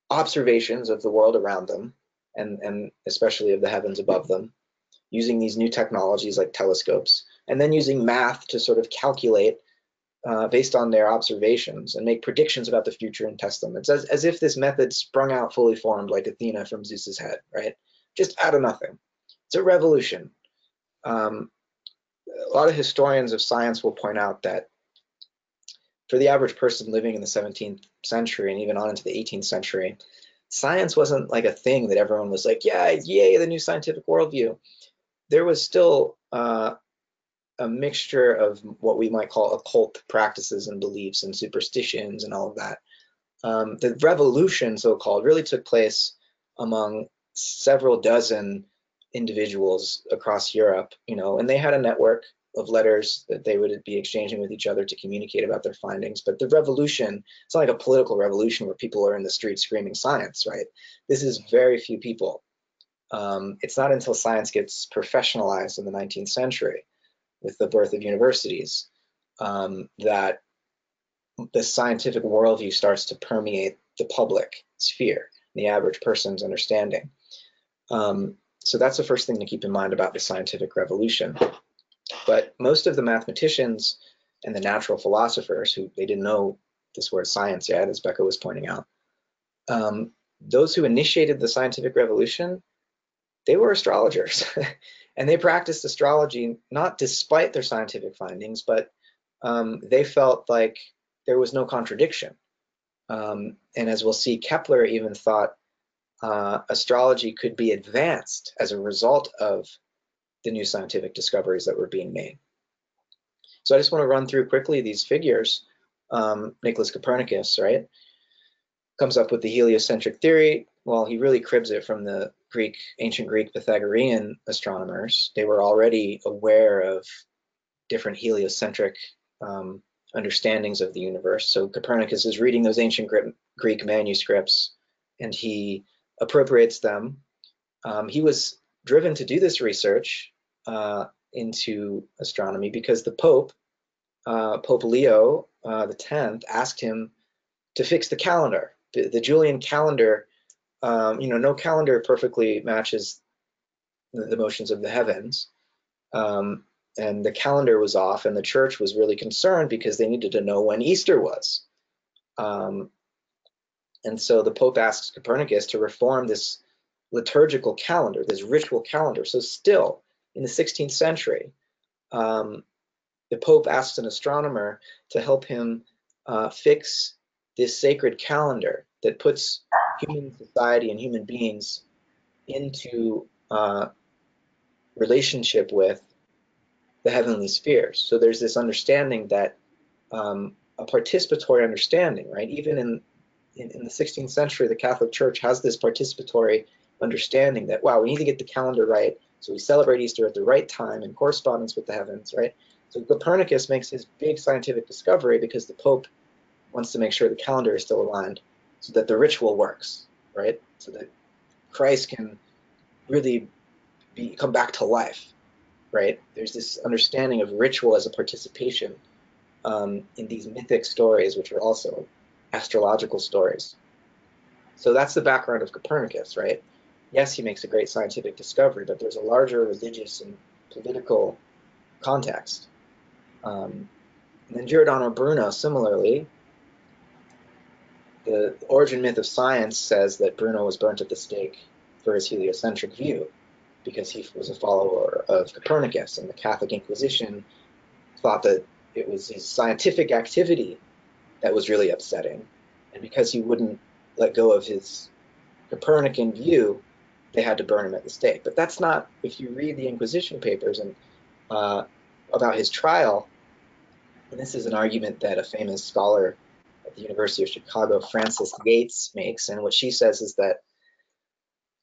observations of the world around them and especially of the heavens above them, using these new technologies like telescopes, and then using math to sort of calculate based on their observations and make predictions about the future and test them. It's as if this method sprung out fully formed like Athena from Zeus's head, right? Just out of nothing. It's a revolution. A lot of historians of science will point out that for the average person living in the 17th century and even on into the 18th century, science wasn't like a thing that everyone was like, yeah, yay, the new scientific worldview. There was still a mixture of what we might call occult practices and beliefs and superstitions and all of that. The revolution, so-called, really took place among several dozen individuals across Europe, and they had a network of letters that they would be exchanging with each other to communicate about their findings. But the revolution, it's not like a political revolution where people are in the streets screaming science, right? This is very few people. It's not until science gets professionalized in the 19th century with the birth of universities that the scientific worldview starts to permeate the public sphere, the average person's understanding. So that's the first thing to keep in mind about the scientific revolution. But most of the mathematicians and the natural philosophers, who they didn't know this word science yet, as Becca was pointing out, those who initiated the scientific revolution, they were astrologers. And they practiced astrology not despite their scientific findings, but they felt like there was no contradiction. And as we'll see, Kepler even thought astrology could be advanced as a result of the new scientific discoveries that were being made. So I just want to run through quickly these figures. Nicholas Copernicus, right, comes up with the heliocentric theory. Well, he really cribs it from the ancient Greek Pythagorean astronomers. They were already aware of different heliocentric understandings of the universe. So Copernicus is reading those ancient Greek manuscripts and he appropriates them. He was driven to do this research into astronomy because the Pope, Pope Leo X, asked him to fix the calendar. The Julian calendar, no calendar perfectly matches the motions of the heavens. And the calendar was off, and the church was really concerned because they needed to know when Easter was. And so the Pope asks Copernicus to reform this liturgical calendar, this ritual calendar. So still in the 16th century, the Pope asks an astronomer to help him fix this sacred calendar that puts human society and human beings into relationship with the heavenly spheres. So there's this understanding that a participatory understanding, right? Even in the 16th century, the Catholic Church has this participatory understanding that, wow, we need to get the calendar right, so we celebrate Easter at the right time in correspondence with the heavens, right? So Copernicus makes his big scientific discovery because the Pope wants to make sure the calendar is still aligned so that the ritual works, right? So that Christ can really come back to life, right? There's this understanding of ritual as a participation in these mythic stories, which are also astrological stories. So that's the background of Copernicus, right? Yes, he makes a great scientific discovery, but there's a larger religious and political context. And then Giordano Bruno, similarly, the origin myth of science says that Bruno was burnt at the stake for his heliocentric view because he was a follower of Copernicus, and the Catholic Inquisition thought that it was his scientific activity that was really upsetting. And because he wouldn't let go of his Copernican view, they had to burn him at the stake. But that's not, if you read the Inquisition papers and about his trial, and this is an argument that a famous scholar at the University of Chicago, Frances Gates, makes, and what she says is that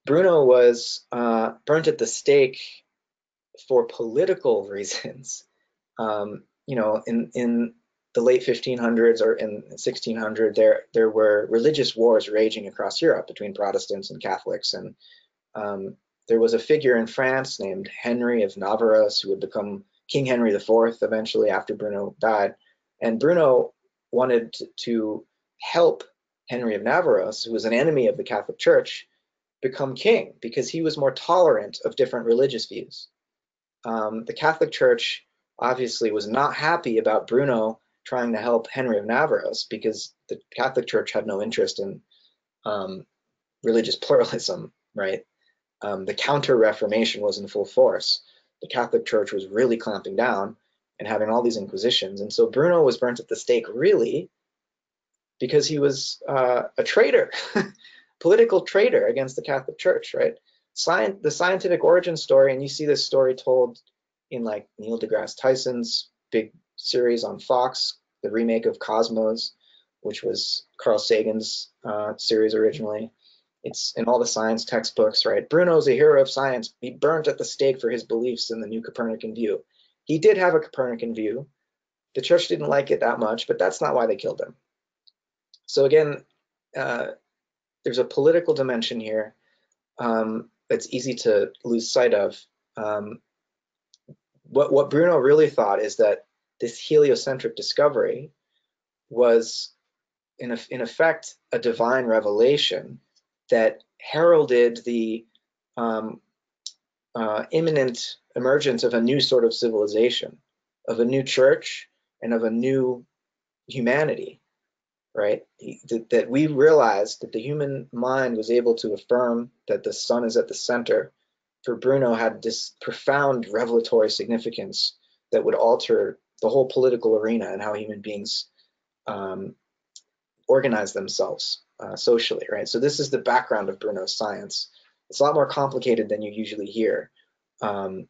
Bruno was burnt at the stake for political reasons. In the late 1500s or in 1600, there were religious wars raging across Europe between Protestants and Catholics, and there was a figure in France named Henry of Navarre who would become King Henry IV eventually after Bruno died. And Bruno wanted to help Henry of Navarre, who was an enemy of the Catholic Church, become king because he was more tolerant of different religious views. The Catholic Church obviously was not happy about Bruno trying to help Henry of Navarros, because the Catholic Church had no interest in religious pluralism, right? The Counter-Reformation was in full force. The Catholic Church was really clamping down and having all these inquisitions. And so Bruno was burnt at the stake really because he was a traitor, political traitor against the Catholic Church, right? The scientific origin story, and you see this story told in like Neil deGrasse Tyson's big series on Fox, the remake of Cosmos, which was Carl Sagan's series originally. It's in all the science textbooks, right? Bruno's a hero of science. He burnt at the stake for his beliefs in the new Copernican view. He did have a Copernican view. The church didn't like it that much, but that's not why they killed him. So again, there's a political dimension here that's easy to lose sight of. What Bruno really thought is that this heliocentric discovery was, in effect, a divine revelation that heralded the imminent emergence of a new sort of civilization, of a new church, and of a new humanity, right? That we realized that the human mind was able to affirm that the sun is at the center, for Bruno had this profound revelatory significance that would alter the whole political arena and how human beings organize themselves socially, right? So this is the background of Bruno's science. It's a lot more complicated than you usually hear when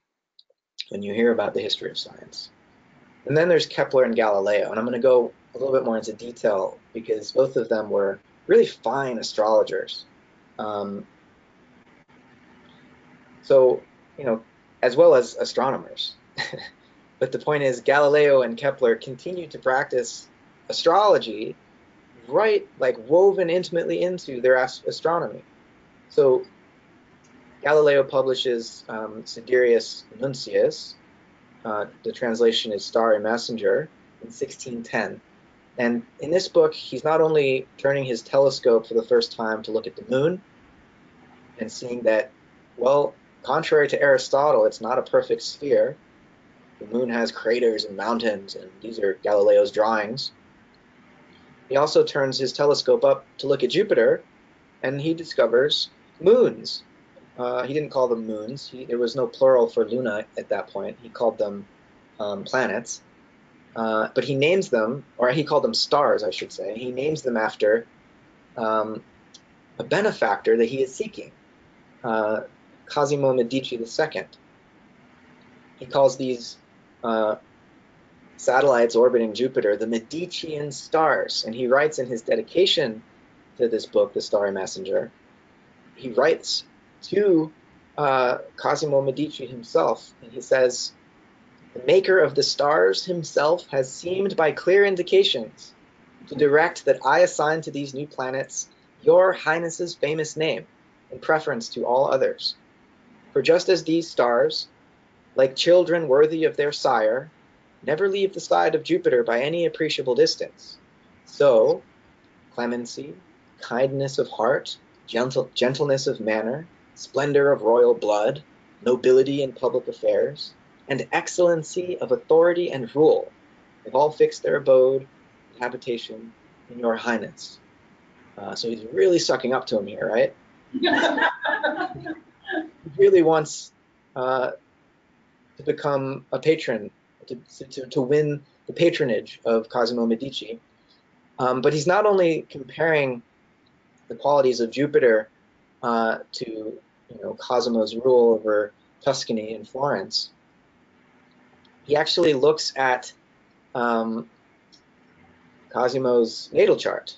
you hear about the history of science. And then there's Kepler and Galileo, and I'm going to go a little bit more into detail because both of them were really fine astrologers. So, as well as astronomers. But the point is, Galileo and Kepler continued to practice astrology, right, like woven intimately into their astronomy. So Galileo publishes Sidereus Nuncius. The translation is Starry Messenger, in 1610. And in this book, he's not only turning his telescope for the first time to look at the moon and seeing that, well, contrary to Aristotle, it's not a perfect sphere. The moon has craters and mountains, and these are Galileo's drawings. He also turns his telescope up to look at Jupiter, and he discovers moons. He didn't call them moons. There was no plural for luna at that point. He called them planets. But he names them, or he called them stars, I should say. He names them after a benefactor that he is seeking, Cosimo Medici II. He calls these satellites orbiting Jupiter the Medicean stars, and he writes in his dedication to this book, The Starry Messenger, he writes to Cosimo Medici himself, and he says, "The maker of the stars himself has seemed by clear indications to direct that I assign to these new planets your Highness's famous name in preference to all others. For just as these stars, like children worthy of their sire, never leave the side of Jupiter by any appreciable distance, so clemency, kindness of heart, gentleness of manner, splendor of royal blood, nobility in public affairs, and excellency of authority and rule have all fixed their abode and habitation in your Highness." So he's really sucking up to him here, right? He really wants to become a patron, to win the patronage of Cosimo Medici. But he's not only comparing the qualities of Jupiter to Cosimo's rule over Tuscany and Florence. He actually looks at Cosimo's natal chart,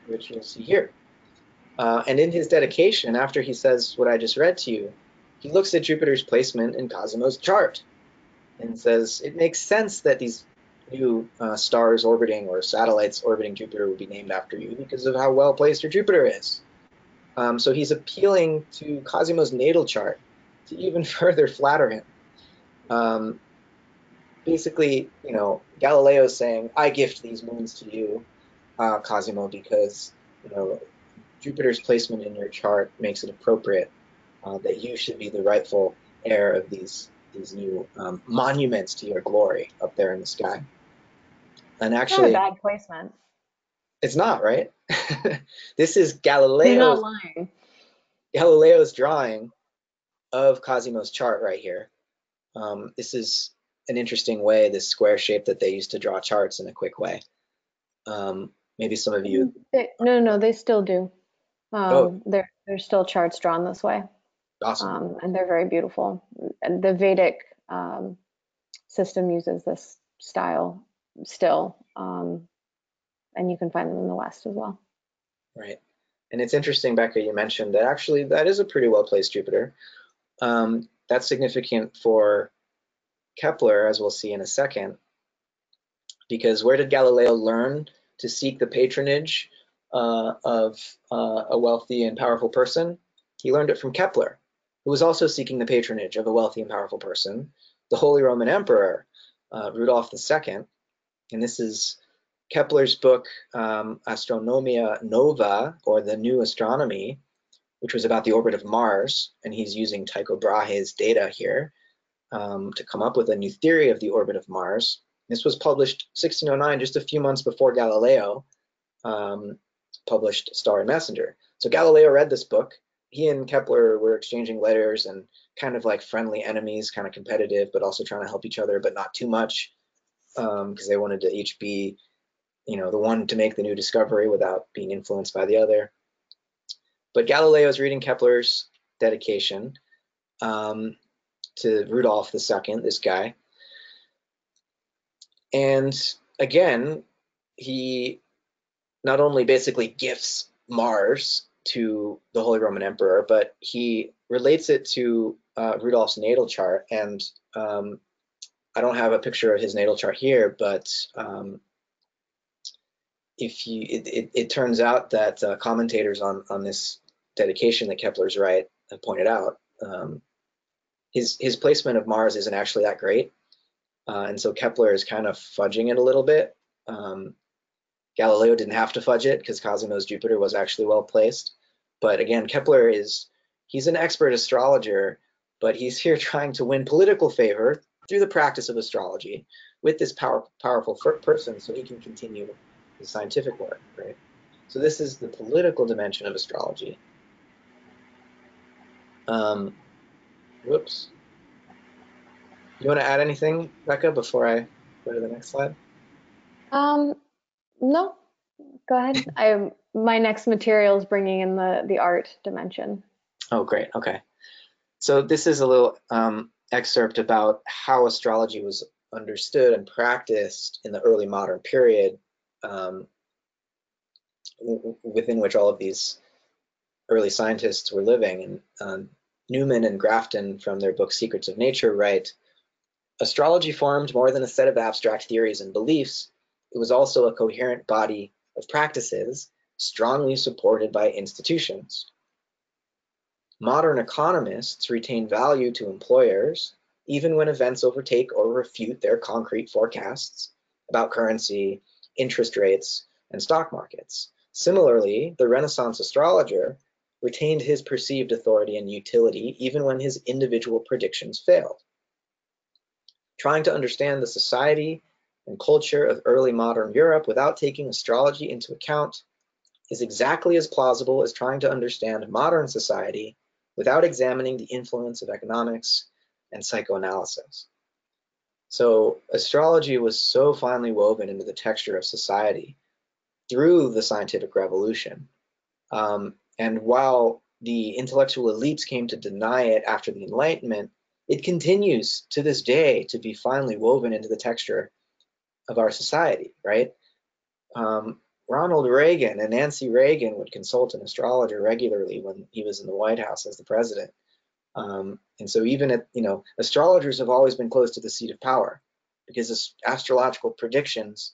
which you'll see here. And in his dedication, after he says what I just read to you, he looks at Jupiter's placement in Cosimo's chart and says it makes sense that these new stars orbiting or satellites orbiting Jupiter would be named after you because of how well placed your Jupiter is. So he's appealing to Cosimo's natal chart to even further flatter him. Basically, Galileo's saying, I gift these moons to you, Cosimo, because Jupiter's placement in your chart makes it appropriate that you should be the rightful heir of these these new monuments to your glory up there in the sky. And Not a actually, bad placement. it's not, right? This is You're not lying. Galileo's drawing of Cosimo's chart right here. This is an interesting way, this square shape that they used to draw charts in a quick way. Maybe some of you. No, they still do. Oh, There's still charts drawn this way, awesome. and they're very beautiful. And the Vedic system uses this style still, and you can find them in the West as well. Right. And it's interesting, Becca, you mentioned that actually that is a pretty well-placed Jupiter. That's significant for Kepler, as we'll see in a second, because where did Galileo learn to seek the patronage of a wealthy and powerful person? He learned it from Kepler, who was also seeking the patronage of a wealthy and powerful person, the Holy Roman Emperor, Rudolf II. And this is Kepler's book, Astronomia Nova, or the New Astronomy, which was about the orbit of Mars. And he's using Tycho Brahe's data here to come up with a new theory of the orbit of Mars. This was published 1609, just a few months before Galileo published Star and Messenger. So Galileo read this book. He and Kepler were exchanging letters and kind of like friendly enemies, kind of competitive, but also trying to help each other, but not too much, because they wanted to each be, the one to make the new discovery without being influenced by the other. But Galileo is reading Kepler's dedication to Rudolf II, this guy. And again, he not only basically gifts Mars to the Holy Roman Emperor, but he relates it to Rudolph's natal chart. And I don't have a picture of his natal chart here, but it turns out that commentators on this dedication that Kepler's right have pointed out, his placement of Mars isn't actually that great. And so Kepler is kind of fudging it a little bit. Galileo didn't have to fudge it because Cosimo's Jupiter was actually well placed. But again, Kepler he's an expert astrologer, but he's here trying to win political favor through the practice of astrology with this powerful person so he can continue his scientific work, right? So this is the political dimension of astrology. Whoops. You want to add anything, Becca, before I go to the next slide? No, go ahead. My next material is bringing in the art dimension. Oh, great. Okay. So this is a little excerpt about how astrology was understood and practiced in the early modern period, within which all of these early scientists were living. And Newman and Grafton, from their book Secrets of Nature, write, "Astrology formed more than a set of abstract theories and beliefs. It was also a coherent body of practices, strongly supported by institutions. Modern economists retain value to employers, even when events overtake or refute their concrete forecasts about currency, interest rates, and stock markets. Similarly, the Renaissance astrologer retained his perceived authority and utility even when his individual predictions failed. Trying to understand the society and culture of early modern Europe without taking astrology into account is exactly as plausible as trying to understand modern society without examining the influence of economics and psychoanalysis." So astrology was so finely woven into the texture of society through the scientific revolution. And while the intellectual elites came to deny it after the Enlightenment, it continues to this day to be finely woven into the texture of our society, right? Ronald Reagan and Nancy Reagan would consult an astrologer regularly when he was in the White House as the president. And so even astrologers have always been close to the seat of power because astrological predictions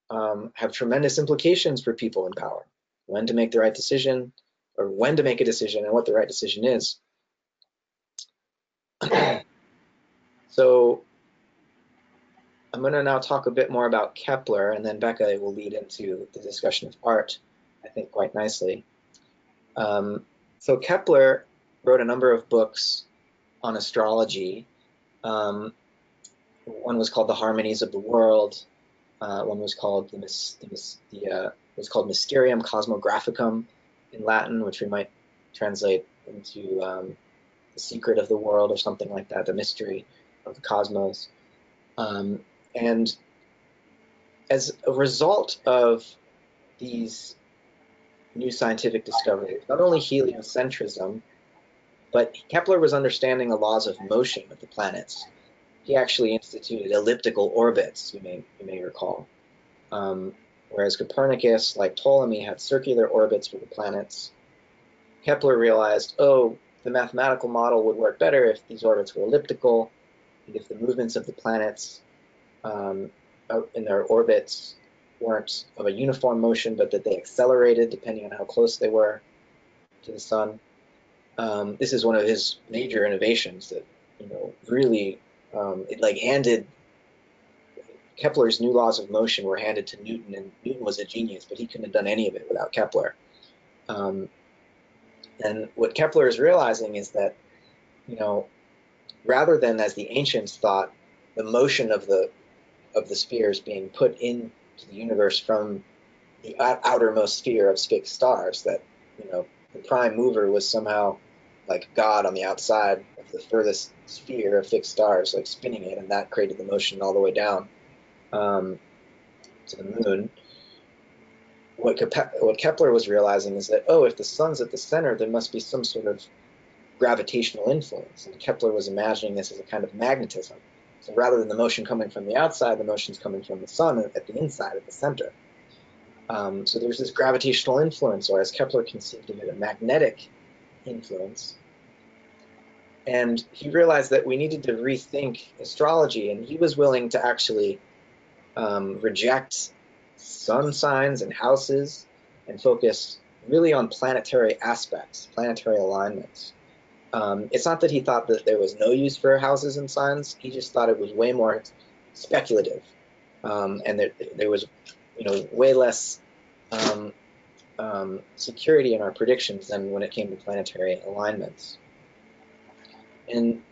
have tremendous implications for people in power, when to make the right decision, or when to make a decision and what the right decision is. So I'm going to now talk a bit more about Kepler, and then Becca will lead into the discussion of art, I think, quite nicely. So Kepler wrote a number of books on astrology, One was called The Harmonies of the World. One was called was called Mysterium Cosmographicum in Latin, which we might translate into The Secret of the World or something like that, the mystery of the cosmos. And as a result of these new scientific discoveries, not only heliocentrism, but Kepler was understanding the laws of motion of the planets. He actually instituted elliptical orbits, you may recall. Whereas Copernicus, like Ptolemy, had circular orbits for the planets. Kepler realized, oh, the mathematical model would work better if these orbits were elliptical, and if the movements of the planets in their orbits weren't of a uniform motion, but that they accelerated depending on how close they were to the sun. This is one of his major innovations that, really, it handed Kepler's new laws of motion were handed to Newton, and Newton was a genius, but he couldn't have done any of it without Kepler. And what Kepler is realizing is that, rather than, as the ancients thought, the motion of the spheres being put into the universe from the outermost sphere of fixed stars, that the prime mover was somehow like God on the outside of the furthest sphere of fixed stars, like spinning it, and that created the motion all the way down to the moon. What Kepler was realizing is that, if the sun's at the center, there must be some sort of gravitational influence. And Kepler was imagining this as a kind of magnetism. So rather than the motion coming from the outside, the motion's coming from the sun at the inside, at the center. So there's this gravitational influence, or as Kepler conceived of it, a magnetic influence. And he realized that we needed to rethink astrology, and he was willing to actually reject sun signs and houses and focus really on planetary aspects, planetary alignments. It's not that he thought that there was no use for houses and signs. He just thought it was way more speculative, and there was, way less security in our predictions than when it came to planetary alignments. And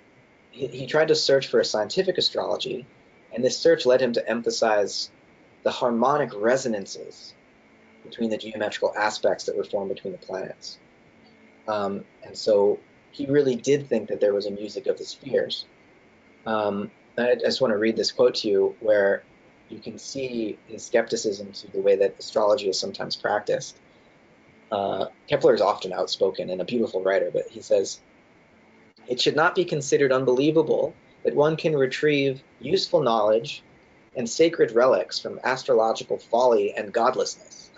he tried to search for a scientific astrology, and this search led him to emphasize the harmonic resonances between the geometrical aspects that were formed between the planets. And so he really did think that there was a music of the spheres. I just want to read this quote to you where you can see his skepticism to the way that astrology is sometimes practiced. Kepler is often outspoken and a beautiful writer, but he says, "It should not be considered unbelievable that one can retrieve useful knowledge and sacred relics from astrological folly and godlessness.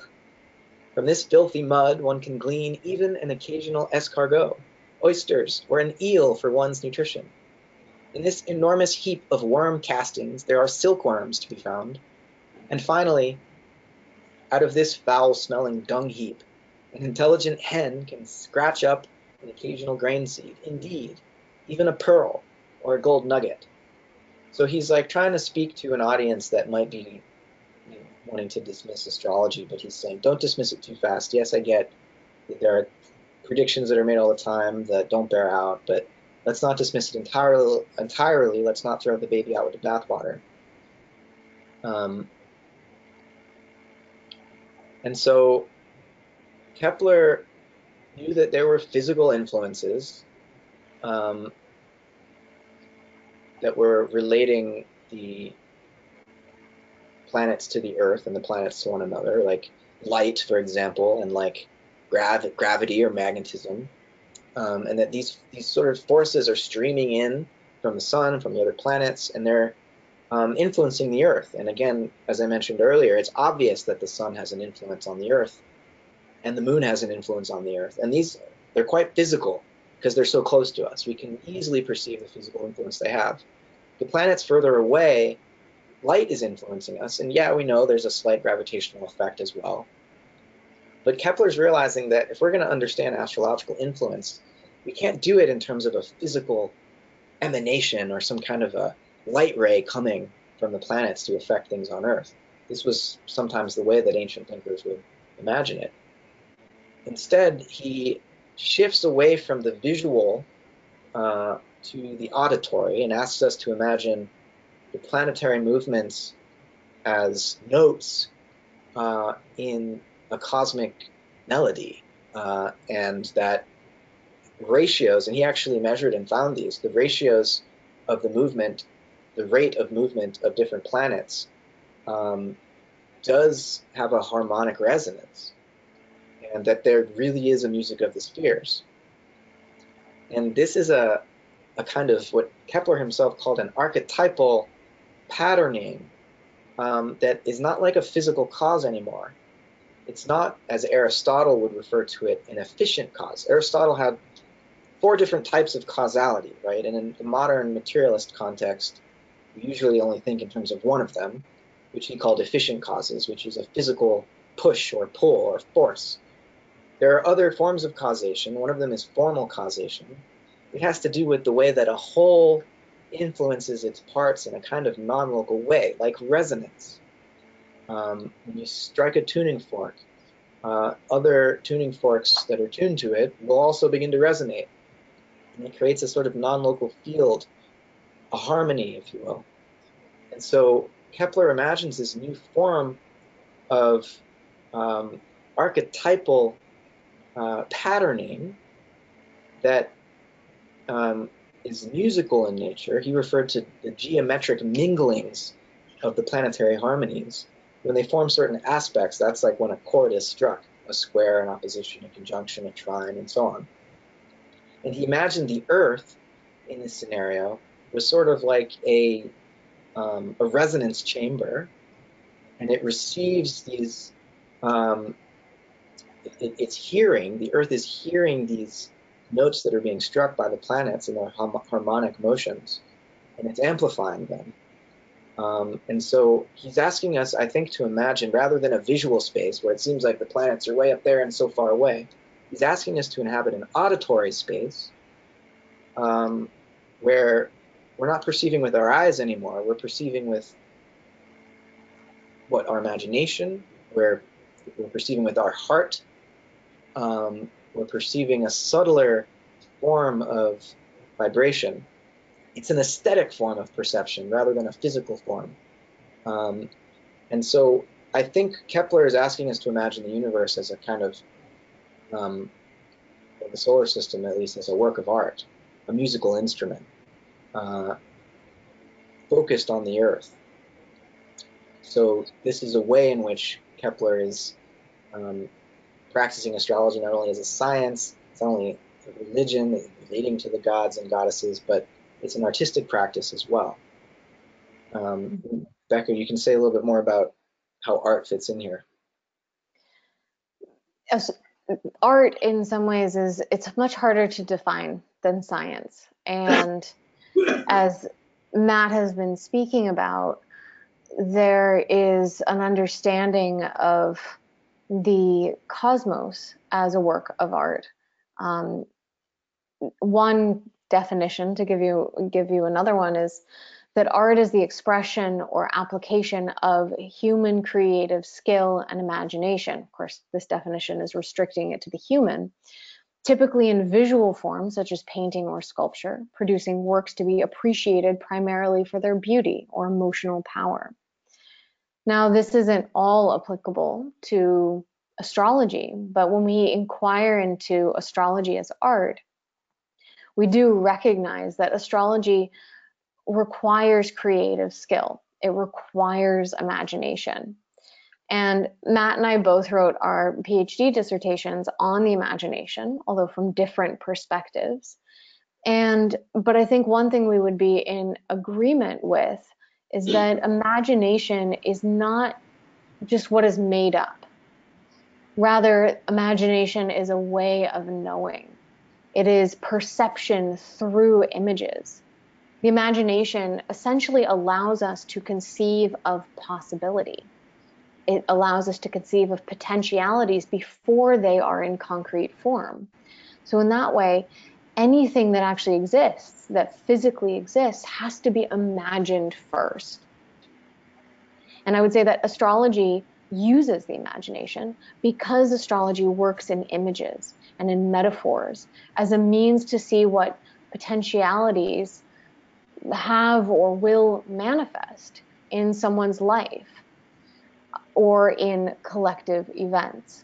From this filthy mud one can glean even an occasional escargot, oysters, or an eel for one's nutrition. In this enormous heap of worm castings there are silkworms to be found. And finally, out of this foul-smelling dung heap, an intelligent hen can scratch up an occasional grain seed, indeed, even a pearl or a gold nugget." So he's trying to speak to an audience that might be wanting to dismiss astrology, but he's saying, don't dismiss it too fast. Yes, I get that there are predictions that are made all the time that don't bear out, but let's not dismiss it entirely. Let's not throw the baby out with the bathwater. And so Kepler knew that there were physical influences that were relating the planets to the Earth and the planets to one another, like light, for example, and like gravity or magnetism, and that these sort of forces are streaming in from the sun, from the other planets, and they're influencing the Earth. And again, as I mentioned earlier, it's obvious that the sun has an influence on the Earth, and the moon has an influence on the Earth. And they're quite physical because they're so close to us. We can easily perceive the physical influence they have. The planets further away, light is influencing us, and yeah, we know there's a slight gravitational effect as well. But Kepler's realizing that if we're going to understand astrological influence, we can't do it in terms of a physical emanation or some kind of a light ray coming from the planets to affect things on Earth. This was sometimes the way that ancient thinkers would imagine it. Instead, he shifts away from the visual to the auditory and asks us to imagine the planetary movements as notes in a cosmic melody, and that ratios, and he actually measured and found these, the ratios of the movement, the rate of movement of different planets does have a harmonic resonance, and that there really is a music of the spheres. And this is a kind of what Kepler himself called an archetypal patterning that is not like a physical cause anymore. It's not, as Aristotle would refer to it, an efficient cause. Aristotle had 4 different types of causality, right? And in the modern materialist context, we usually only think in terms of one of them, which he called efficient causes, which is a physical push or pull or force. There are other forms of causation. One of them is formal causation. It has to do with the way that a whole influences its parts in a kind of non-local way, like resonance. When you strike a tuning fork, other tuning forks that are tuned to it will also begin to resonate. And it creates a sort of non-local field, a harmony, if you will. And so Kepler imagines this new form of archetypal patterning that is musical in nature. He referred to the geometric minglings of the planetary harmonies. When they form certain aspects, that's like when a chord is struck, a square, an opposition, a conjunction, a trine, and so on. And he imagined the Earth in this scenario was sort of like a resonance chamber, and it receives these, it's hearing, the Earth is hearing these notes that are being struck by the planets in their harmonic motions, and it's amplifying them. And so he's asking us, I think, to imagine, rather than a visual space where it seems like the planets are way up there and so far away, he's asking us to inhabit an auditory space where we're not perceiving with our eyes anymore. We're perceiving with our imagination, we're perceiving with our heart, we're perceiving a subtler form of vibration. It's an aesthetic form of perception rather than a physical form. And so I think Kepler is asking us to imagine the universe as a kind of, the solar system at least, as a work of art, a musical instrument, focused on the Earth. So this is a way in which Kepler is practicing astrology not only as a science, it's not only a religion relating to the gods and goddesses, but it's an artistic practice as well. Becca, you can say a little bit more about how art fits in here. Yes, art in some ways it's much harder to define than science. And as Matt has been speaking about, there is an understanding of the cosmos as a work of art. One definition, to give you another one, is that art is the expression or application of human creative skill and imagination. Of course, this definition is restricting it to the human, typically in visual forms such as painting or sculpture, producing works to be appreciated primarily for their beauty or emotional power. Now, this isn't all applicable to astrology, but when we inquire into astrology as art, we do recognize that astrology requires creative skill. It requires imagination. And Matt and I both wrote our PhD dissertations on the imagination, although from different perspectives. But I think one thing we would be in agreement with is that imagination is not just what is made up. Rather, imagination is a way of knowing. It is perception through images. The imagination essentially allows us to conceive of possibility. It allows us to conceive of potentialities before they are in concrete form. So in that way, anything that actually exists, that physically exists, has to be imagined first. And I would say that astrology uses the imagination because astrology works in images and in metaphors as a means to see what potentialities have or will manifest in someone's life or in collective events.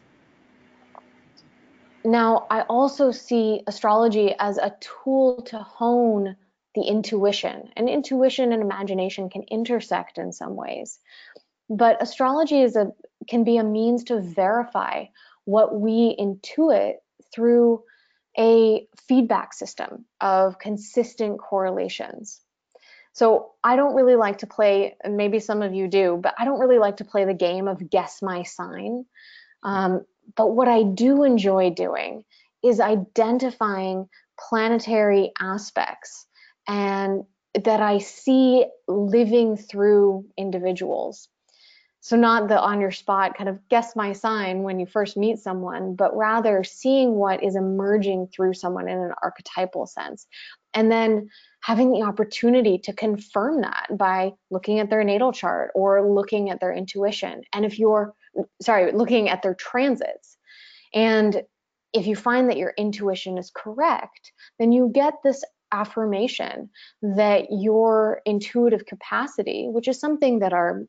Now, I also see astrology as a tool to hone the intuition, and intuition and imagination can intersect in some ways. But astrology can be a means to verify what we intuit through a feedback system of consistent correlations. So I don't really like to play, and maybe some of you do, but I don't really like to play the game of guess my sign. But what I do enjoy doing is identifying planetary aspects and that I see living through individuals. So not the on your spot kind of guess my sign when you first meet someone, but rather seeing what is emerging through someone in an archetypal sense. And then having the opportunity to confirm that by looking at their natal chart or looking at their intuition. And looking at their transits. And if you find that your intuition is correct, then you get this affirmation that your intuitive capacity, which is something that our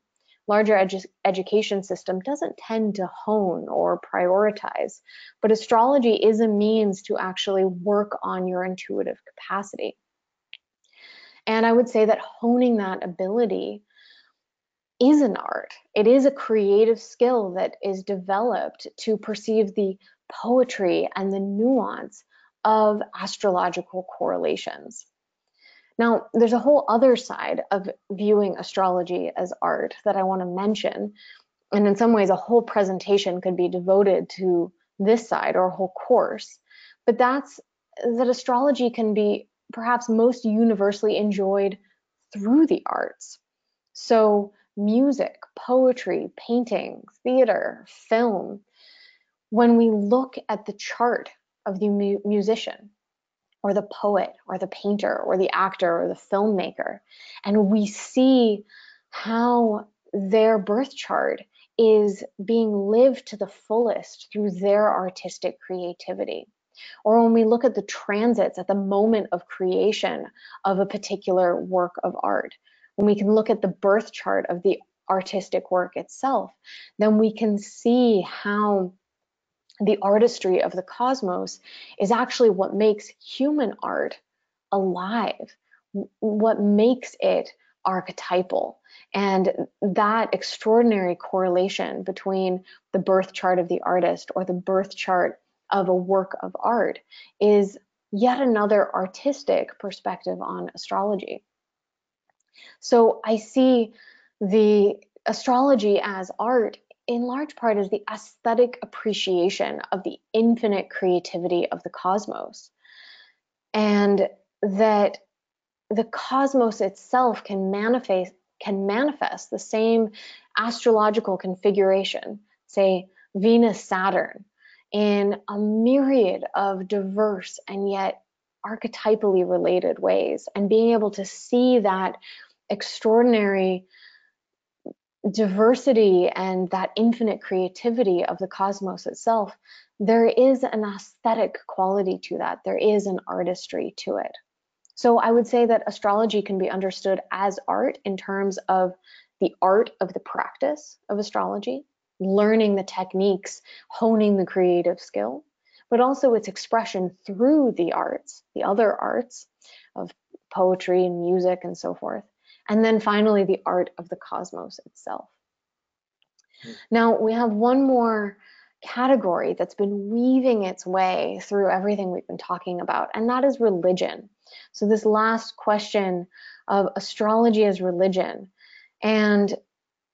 larger education system doesn't tend to hone or prioritize, but astrology is a means to actually work on your intuitive capacity. And I would say that honing that ability is an art. It is a creative skill that is developed to perceive the poetry and the nuance of astrological correlations. Now, there's a whole other side of viewing astrology as art that I want to mention. And in some ways, a whole presentation could be devoted to this side or a whole course. But that's that astrology can be perhaps most universally enjoyed through the arts. So music, poetry, painting, theater, film. When we look at the chart of the musician, or the poet, or the painter, or the actor, or the filmmaker, and we see how their birth chart is being lived to the fullest through their artistic creativity. Or when we look at the transits at the moment of creation of a particular work of art, when we can look at the birth chart of the artistic work itself, then we can see how the artistry of the cosmos is actually what makes human art alive, what makes it archetypal. And that extraordinary correlation between the birth chart of the artist or the birth chart of a work of art is yet another artistic perspective on astrology. So I see the astrology as art in large part as the aesthetic appreciation of the infinite creativity of the cosmos, and that the cosmos itself can manifest the same astrological configuration, say Venus, Saturn, in a myriad of diverse and yet archetypally related ways, and being able to see that extraordinary diversity and that infinite creativity of the cosmos itself, there is an aesthetic quality to that. There is an artistry to it. So I would say that astrology can be understood as art in terms of the art of the practice of astrology, learning the techniques, honing the creative skill, but also its expression through the arts, the other arts of poetry and music and so forth. And then finally, the art of the cosmos itself. Now, we have one more category that's been weaving its way through everything we've been talking about, and that is religion. So this last question of astrology as religion. And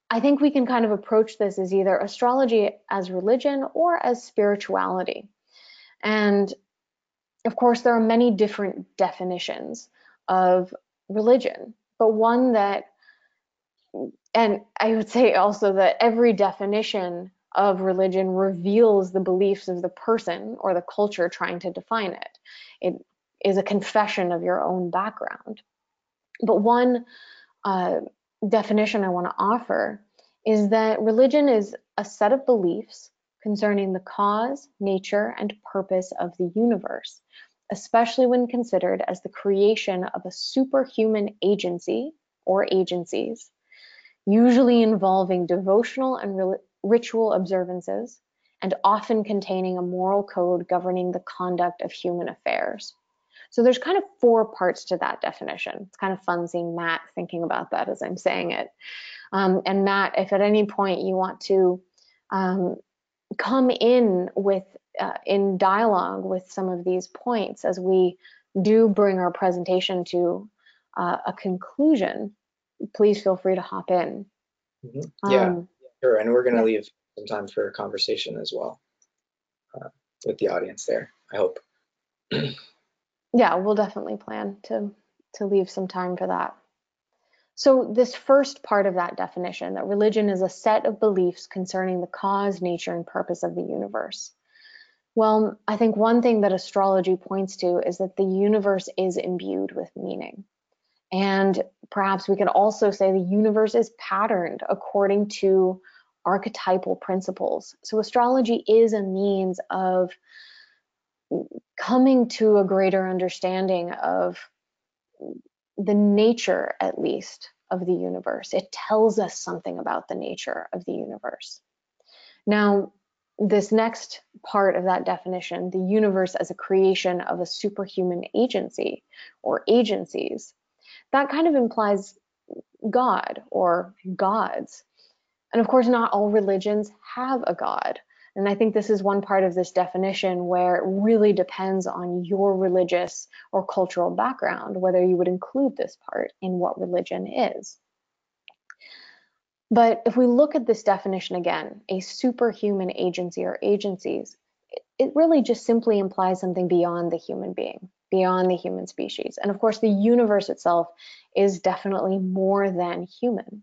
I think we can kind of approach this as either astrology as religion or as spirituality. And of course, there are many different definitions of religion, but one that, and I would say also that every definition of religion reveals the beliefs of the person or the culture trying to define it. It is a confession of your own background. But one definition I want to offer is that religion is a set of beliefs concerning the cause, nature, and purpose of the universe, especially when considered as the creation of a superhuman agency or agencies, usually involving devotional and ritual observances, and often containing a moral code governing the conduct of human affairs. So there's kind of 4 parts to that definition. It's kind of fun seeing Matt thinking about that as I'm saying it. And Matt, if at any point you want to come in with in dialogue with some of these points as we do bring our presentation to a conclusion, please feel free to hop in. Yeah, sure. And we're going to leave some time for conversation as well with the audience there, I hope. Yeah, we'll definitely plan to leave some time for that. So this first part of that definition, that religion is a set of beliefs concerning the cause, nature, and purpose of the universe. Well, I think one thing that astrology points to is that the universe is imbued with meaning. And perhaps we could also say the universe is patterned according to archetypal principles. So astrology is a means of coming to a greater understanding of the nature, at least, of the universe. It tells us something about the nature of the universe. Now, this next part of that definition, the universe as a creation of a superhuman agency or agencies, that kind of implies God or gods. And of course, not all religions have a God. And I think this is one part of this definition where it really depends on your religious or cultural background, whether you would include this part in what religion is. But if we look at this definition again, a superhuman agency or agencies, it really just simply implies something beyond the human being, beyond the human species. And of course, the universe itself is definitely more than human.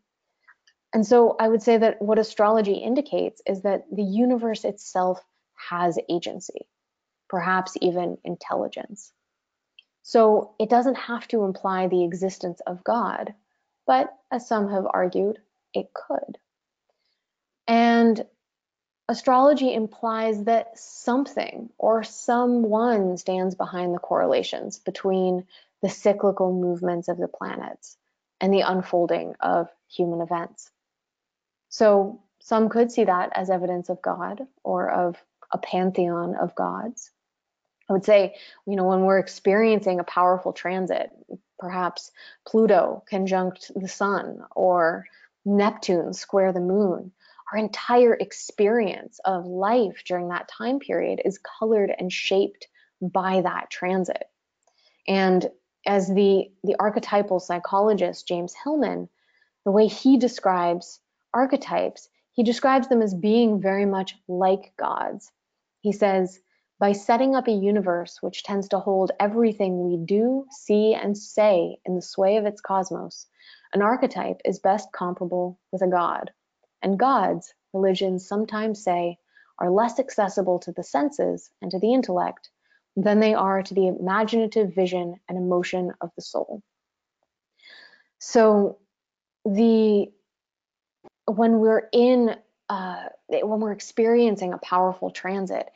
And so I would say that what astrology indicates is that the universe itself has agency, perhaps even intelligence. So it doesn't have to imply the existence of God, but as some have argued, it could. And astrology implies that something or someone stands behind the correlations between the cyclical movements of the planets and the unfolding of human events. So some could see that as evidence of God or of a pantheon of gods. I would say, when we're experiencing a powerful transit, perhaps Pluto conjunct the sun or Neptune square the moon, our entire experience of life during that time period is colored and shaped by that transit. And as the archetypal psychologist James Hillman, the way he describes archetypes, he describes them as being very much like gods. He says, by setting up a universe which tends to hold everything we do, see, and say in the sway of its cosmos, an archetype is best comparable with a god. And gods, religions sometimes say, are less accessible to the senses and to the intellect than they are to the imaginative vision and emotion of the soul. So when we're experiencing a powerful transit,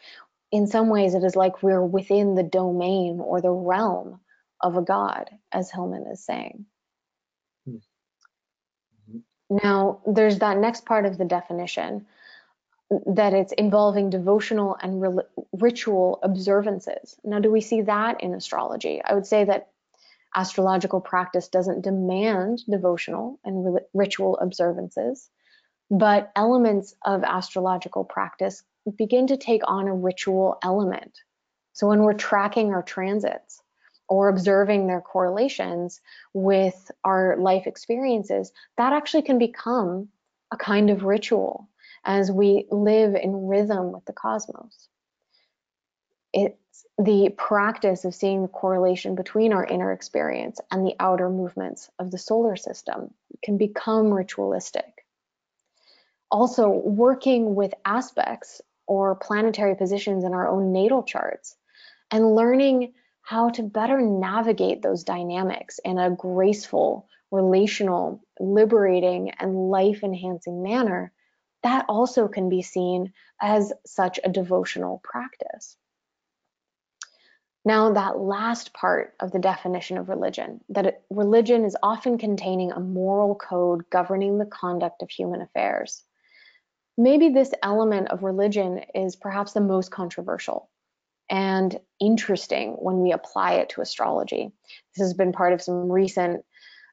in some ways it is like we're within the domain or the realm of a god, as Hillman is saying. Now, there's that next part of the definition, that it's involving devotional and ritual observances. Now, do we see that in astrology? I would say that astrological practice doesn't demand devotional and ritual observances, but elements of astrological practice begin to take on a ritual element. So when we're tracking our transits or observing their correlations with our life experiences, that actually can become a kind of ritual as we live in rhythm with the cosmos. It's the practice of seeing the correlation between our inner experience and the outer movements of the solar system can become ritualistic. Also, working with aspects or planetary positions in our own natal charts and learning how to better navigate those dynamics in a graceful, relational, liberating, and life-enhancing manner, that also can be seen as such a devotional practice. Now, that last part of the definition of religion, that religion is often containing a moral code governing the conduct of human affairs. Maybe this element of religion is perhaps the most controversial and interesting when we apply it to astrology. This has been part of some recent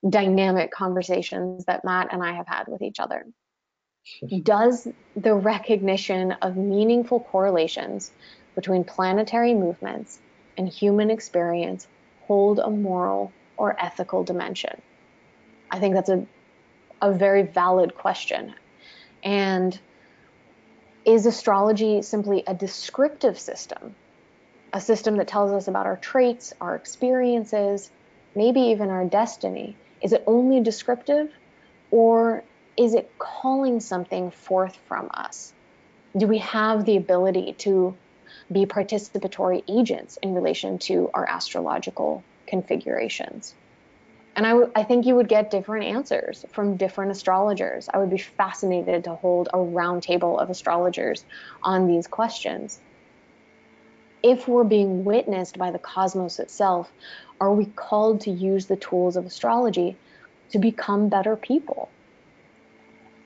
dynamic conversations that Matt and I have had with each other. Does the recognition of meaningful correlations between planetary movements and human experience hold a moral or ethical dimension? I think that's a very valid question. And is astrology simply a descriptive system, a system that tells us about our traits, our experiences, maybe even our destiny? Is it only descriptive, or is it calling something forth from us? Do we have the ability to be participatory agents in relation to our astrological configurations? And I think you would get different answers from different astrologers. I would be fascinated to hold a round table of astrologers on these questions. If we're being witnessed by the cosmos itself, are we called to use the tools of astrology to become better people?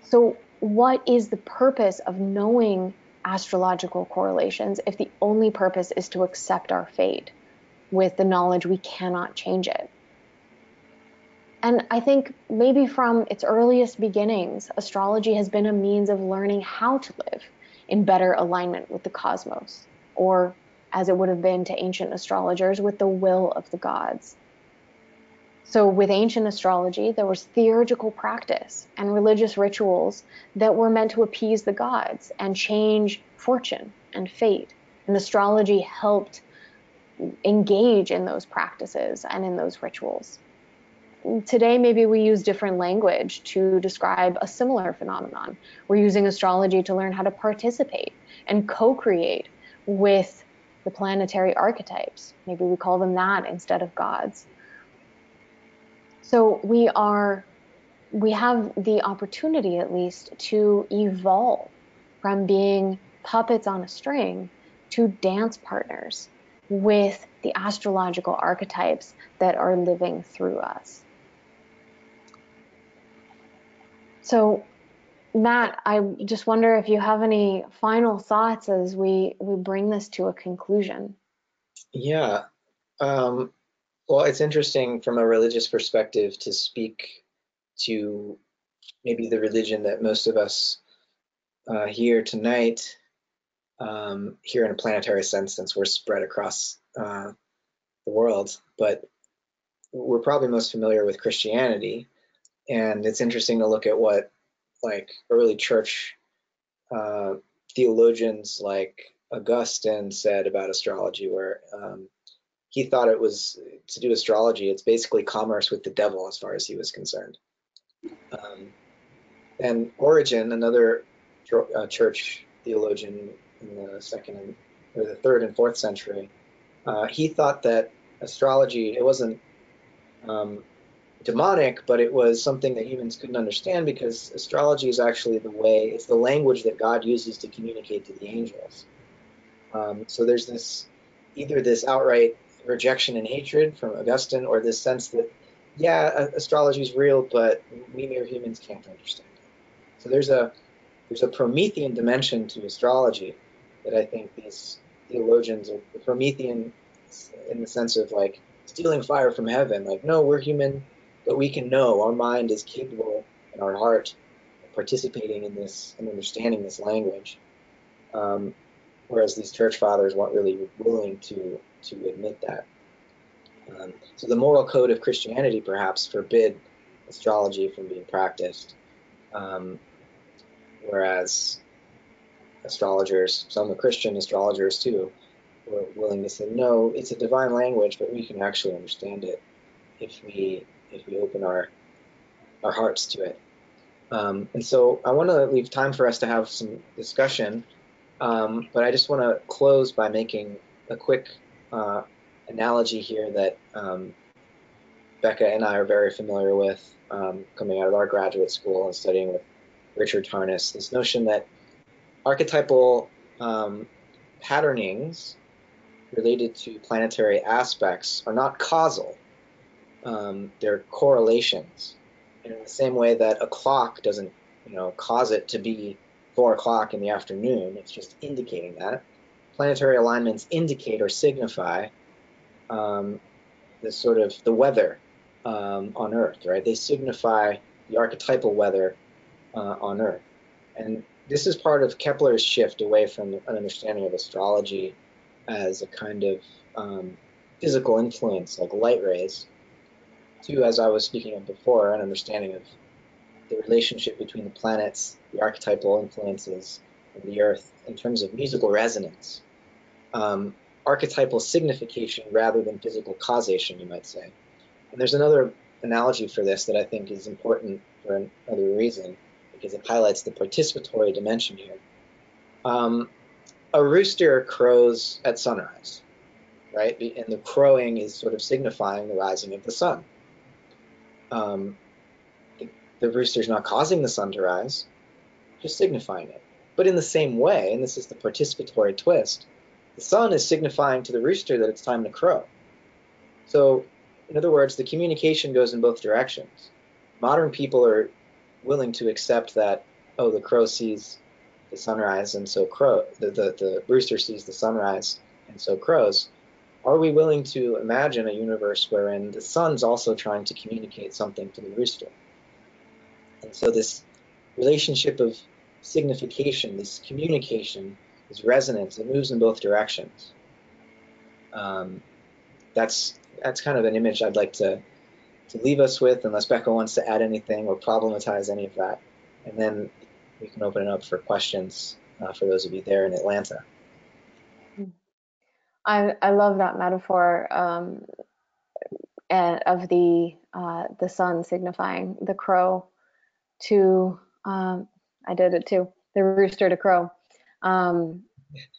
So what is the purpose of knowing astrological correlations if the only purpose is to accept our fate with the knowledge we cannot change it? And I think maybe from its earliest beginnings, astrology has been a means of learning how to live in better alignment with the cosmos, or as it would have been to ancient astrologers, with the will of the gods. So with ancient astrology, there was theurgical practice and religious rituals that were meant to appease the gods and change fortune and fate. And astrology helped engage in those practices and in those rituals. Today, maybe we use different language to describe a similar phenomenon. We're using astrology to learn how to participate and co-create with the planetary archetypes. Maybe we call them that instead of gods. So we have the opportunity, at least, to evolve from being puppets on a string to dance partners with the astrological archetypes that are living through us. So, Matt, I just wonder if you have any final thoughts as we bring this to a conclusion. Yeah. Well, it's interesting from a religious perspective to speak to maybe the religion that most of us here tonight, here in a planetary sense, since we're spread across the world, but we're probably most familiar with Christianity. And it's interesting to look at what like early church theologians like Augustine said about astrology, where he thought it was to do astrology, it's basically commerce with the devil as far as he was concerned. And Origen, another church theologian in the second or the third and fourth century, he thought that astrology, it wasn't demonic, but it was something that humans couldn't understand, because astrology is actually it's the language that God uses to communicate to the angels. So there's either this outright rejection and hatred from Augustine, or this sense that, yeah, astrology is real, but we mere humans can't understand it. So there's a Promethean dimension to astrology that I think these theologians are the Promethean in the sense of like stealing fire from heaven. Like, no, we're human, but we can know. Our mind is capable, and our heart of participating in this and understanding this language. Whereas these church fathers weren't really willing to admit that. So the moral code of Christianity perhaps forbid astrology from being practiced, whereas astrologers, some Christian astrologers too, were willing to say, no, it's a divine language, but we can actually understand it if we open our hearts to it. And so I want to leave time for us to have some discussion, but I just want to close by making a quick analogy here that Becca and I are very familiar with coming out of our graduate school and studying with Richard Tarnas, this notion that archetypal patternings related to planetary aspects are not causal. They're correlations. And in the same way that a clock doesn't, cause it to be 4 o'clock in the afternoon, it's just indicating that. Planetary alignments indicate or signify the weather on Earth, right? They signify the archetypal weather on Earth. And this is part of Kepler's shift away from an understanding of astrology as a kind of physical influence like light rays to, as I was speaking of before, an understanding of the relationship between the planets, the archetypal influences of the Earth in terms of musical resonance. Archetypal signification rather than physical causation, you might say. And there's another analogy for this that I think is important for another reason, because it highlights the participatory dimension here. A rooster crows at sunrise, right? And the crowing is sort of signifying the rising of the sun. The rooster's not causing the sun to rise, just signifying it. But in the same way, and this is the participatory twist, the sun is signifying to the rooster that it's time to crow. So, in other words, the communication goes in both directions. Modern people are willing to accept that, oh, the crow sees the sunrise and so the rooster sees the sunrise and so crows. Are we willing to imagine a universe wherein the sun's also trying to communicate something to the rooster? And so this relationship of signification, this communication, this resonance, it moves in both directions. That's kind of an image I'd like to leave us with, unless Becca wants to add anything or problematize any of that. And then we can open it up for questions for those of you there in Atlanta. I love that metaphor of the sun signifying the crow to, I did it too, the rooster to crow.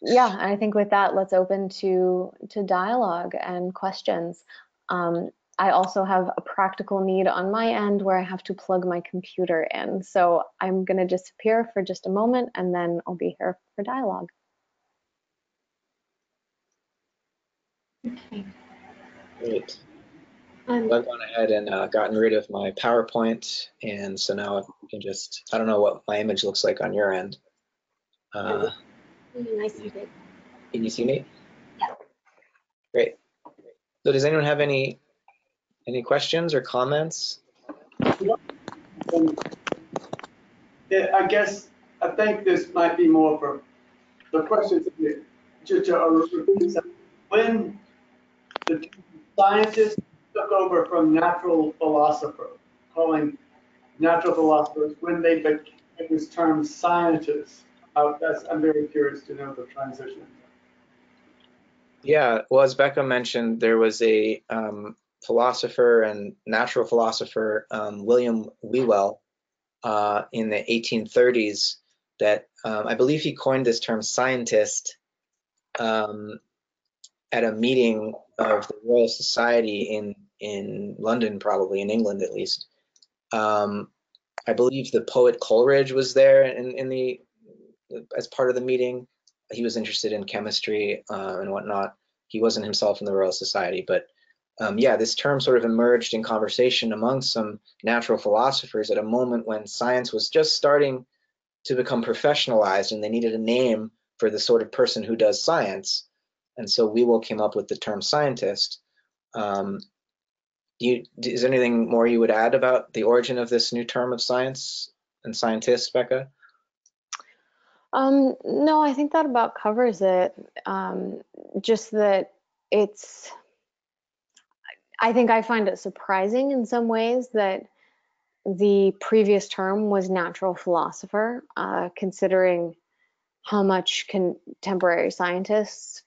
Yeah, I think with that, let's open to dialogue and questions. I also have a practical need on my end where I have to plug my computer in. So I'm going to disappear for just a moment and then I'll be here for dialogue. Okay. Great. I've gone ahead and gotten rid of my PowerPoint, and so now we can just, I don't know what my image looks like on your end. Nice and big. Can you see me? Yeah. Great. So does anyone have any questions or comments? Yeah, I think this might be more for the questions. When the scientists took over from natural philosopher, calling natural philosophers, when they became this term scientists, I'm very curious to know the transition. Yeah, well, as Becca mentioned, there was a philosopher and natural philosopher, William Whewell, in the 1830s that I believe he coined this term scientist at a meeting of the Royal Society in London, probably in England at least. I believe the poet Coleridge was there as part of the meeting. He was interested in chemistry and whatnot. He wasn't himself in the Royal Society, but yeah, this term sort of emerged in conversation among some natural philosophers at a moment when science was just starting to become professionalized and they needed a name for the sort of person who does science. And so Whewell came up with the term scientist. Is there anything more you would add about the origin of this new term of science and scientist, Becca? No, I think that about covers it. Just that I think I find it surprising in some ways that the previous term was natural philosopher, considering how much contemporary scientists,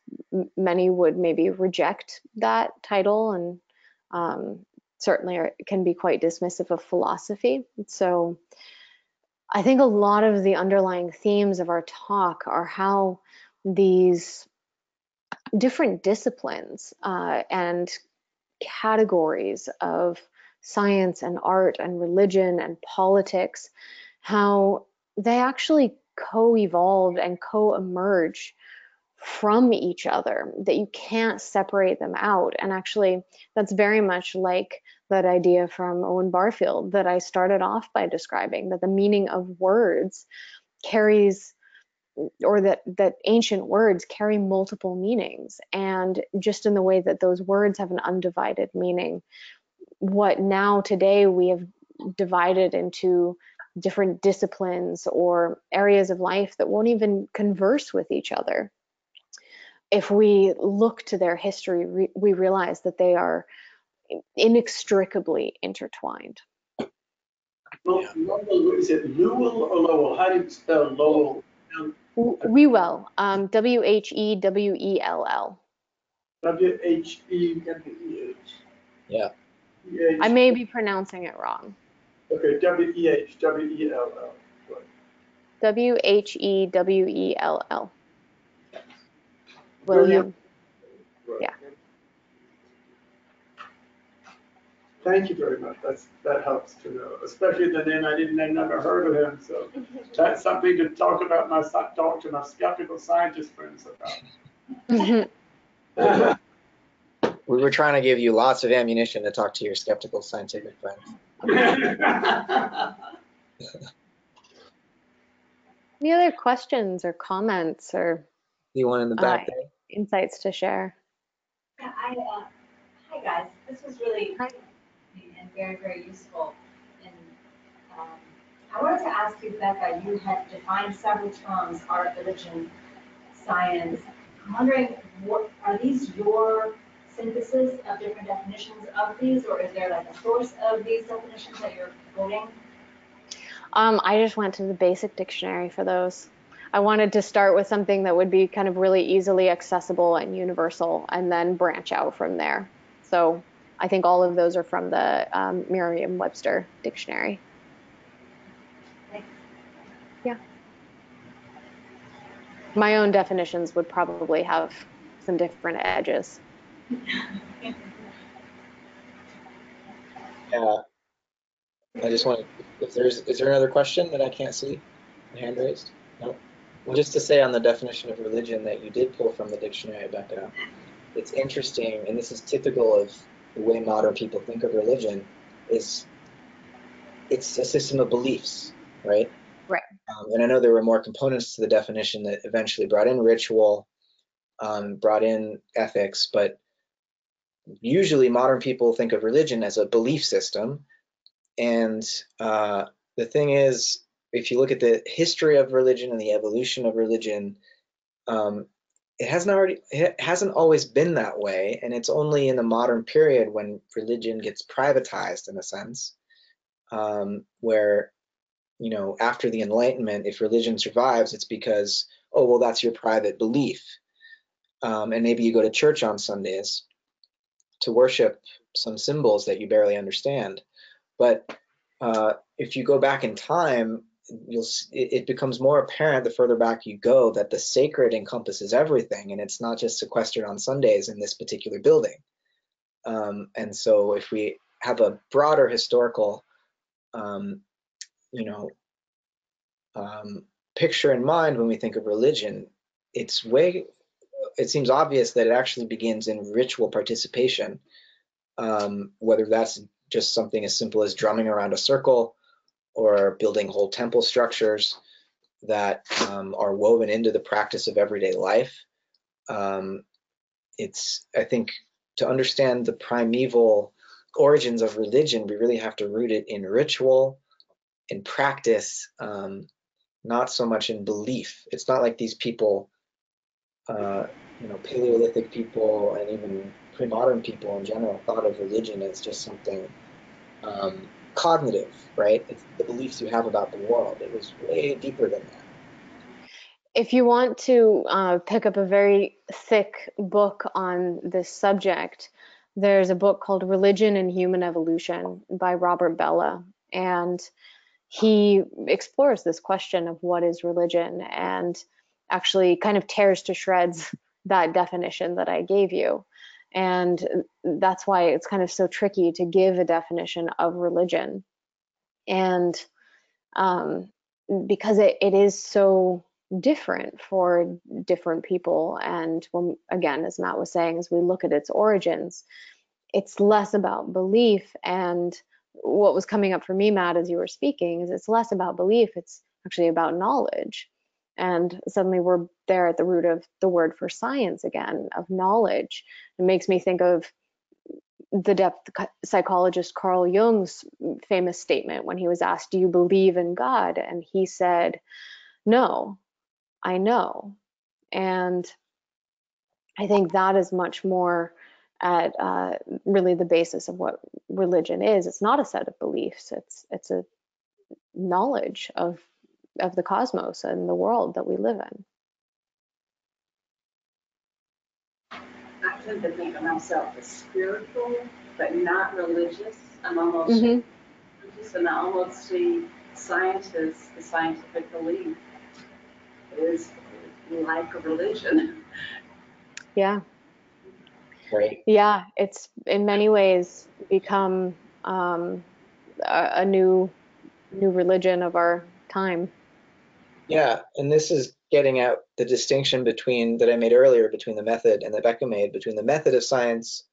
many would maybe reject that title and certainly can be quite dismissive of philosophy. So I think a lot of the underlying themes of our talk are how these different disciplines and categories of science and art and religion and politics, how they actually co-evolved and co-emerge from each other, that you can't separate them out. And actually, that's very much like that idea from Owen Barfield that I started off by describing, that the meaning of words carries, or that ancient words carry multiple meanings. And just in the way that those words have an undivided meaning, what now today we have divided into different disciplines or areas of life that won't even converse with each other, if we look to their history, we realize that they are inextricably intertwined. Well, is it Lowell or Lowell? How do you spell Lowell? Whewell, W-H-E-W-E-L-L. W-H-E-W-E-H. Yeah. I may be pronouncing it wrong. Okay, W-E-H-W-E-L-L. W-H-E-W-E-L-L. William. Yeah. Thank you very much. That helps to know, especially the name I've never heard of him. So that's something to talk to my skeptical scientist friends about. We were trying to give you lots of ammunition to talk to your skeptical scientific friends. Any other questions or comments or The one in the back there? Insights to share? Yeah, hi guys. This was really and very, very useful. And I wanted to ask you, Becca, you had defined several terms: art, religion, science. I'm wondering, what are these your synthesis of different definitions of these, or is there like a source of these definitions that you're quoting? I just went to the basic dictionary for those. I wanted to start with something that would be kind of really easily accessible and universal, and then branch out from there. So I think all of those are from the Merriam-Webster dictionary. Thanks. Yeah. My own definitions would probably have some different edges. I just want to, is there another question that I can't see? A hand raised? No. Well, just to say on the definition of religion that you did pull from the dictionary, Becca, it's interesting, and this is typical of the way modern people think of religion, is it's a system of beliefs, right? Right. And I know there were more components to the definition that eventually brought in ritual, brought in ethics, but usually modern people think of religion as a belief system. And the thing is, if you look at the history of religion and the evolution of religion, it hasn't always been that way, and it's only in the modern period when religion gets privatized, in a sense, where, you know, after the Enlightenment, if religion survives, it's because, oh, well, that's your private belief, and maybe you go to church on Sundays to worship some symbols that you barely understand. But if you go back in time, it becomes more apparent the further back you go that the sacred encompasses everything, and it's not just sequestered on Sundays in this particular building. And so if we have a broader historical picture in mind when we think of religion, it seems obvious that it actually begins in ritual participation, whether that's just something as simple as drumming around a circle, or building whole temple structures that are woven into the practice of everyday life. I think to understand the primeval origins of religion, we really have to root it in ritual, in practice, not so much in belief. It's not like these people, Paleolithic people and even pre-modern people in general thought of religion as just something cognitive, right? It's the beliefs you have about the world. It was way deeper than that. If you want to pick up a very thick book on this subject, there's a book called Religion and Human Evolution by Robert Bellah, and he explores this question of what is religion, and actually kind of tears to shreds that definition that I gave you. And that's why it's kind of so tricky to give a definition of religion. And because it is so different for different people. And when, again, as Matt was saying, as we look at its origins, it's less about belief. And what was coming up for me, Matt, as you were speaking, is it's less about belief, it's actually about knowledge. And suddenly we're there at the root of the word for science again, of knowledge. It makes me think of the depth psychologist Carl Jung's famous statement when he was asked, "Do you believe in God?" And he said, "No, I know." And I think that is much more at really the basis of what religion is. It's not a set of beliefs. It's a knowledge of the cosmos and the world that we live in. I tend to think of myself as spiritual, but not religious. I'm almost religious, and I almost see scientists, the scientific belief is like a religion. Yeah. Right. Yeah, it's in many ways become a new religion of our time. Yeah, and this is getting at the distinction between that I made earlier between the method and that Becca made between the method of science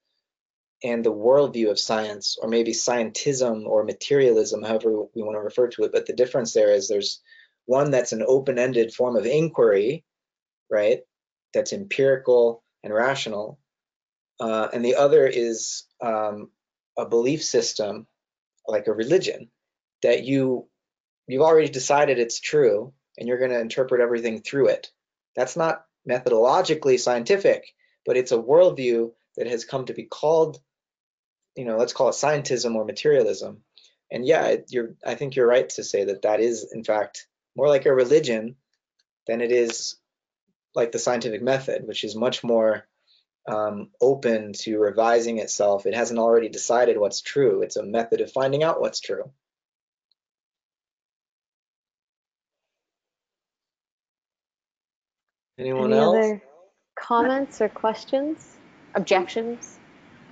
and the worldview of science, or maybe scientism or materialism, however we want to refer to it. But the difference there is there's one that's an open-ended form of inquiry, right? That's empirical and rational, and the other is a belief system, like a religion, that you've already decided it's true, and you're going to interpret everything through it. That's not methodologically scientific, but it's a worldview that has come to be called, let's call it scientism or materialism. And yeah, I think you're right to say that that is, in fact, more like a religion than it is like the scientific method, which is much more open to revising itself. It hasn't already decided what's true. It's a method of finding out what's true. Anyone Any else? other comments or questions? Objections?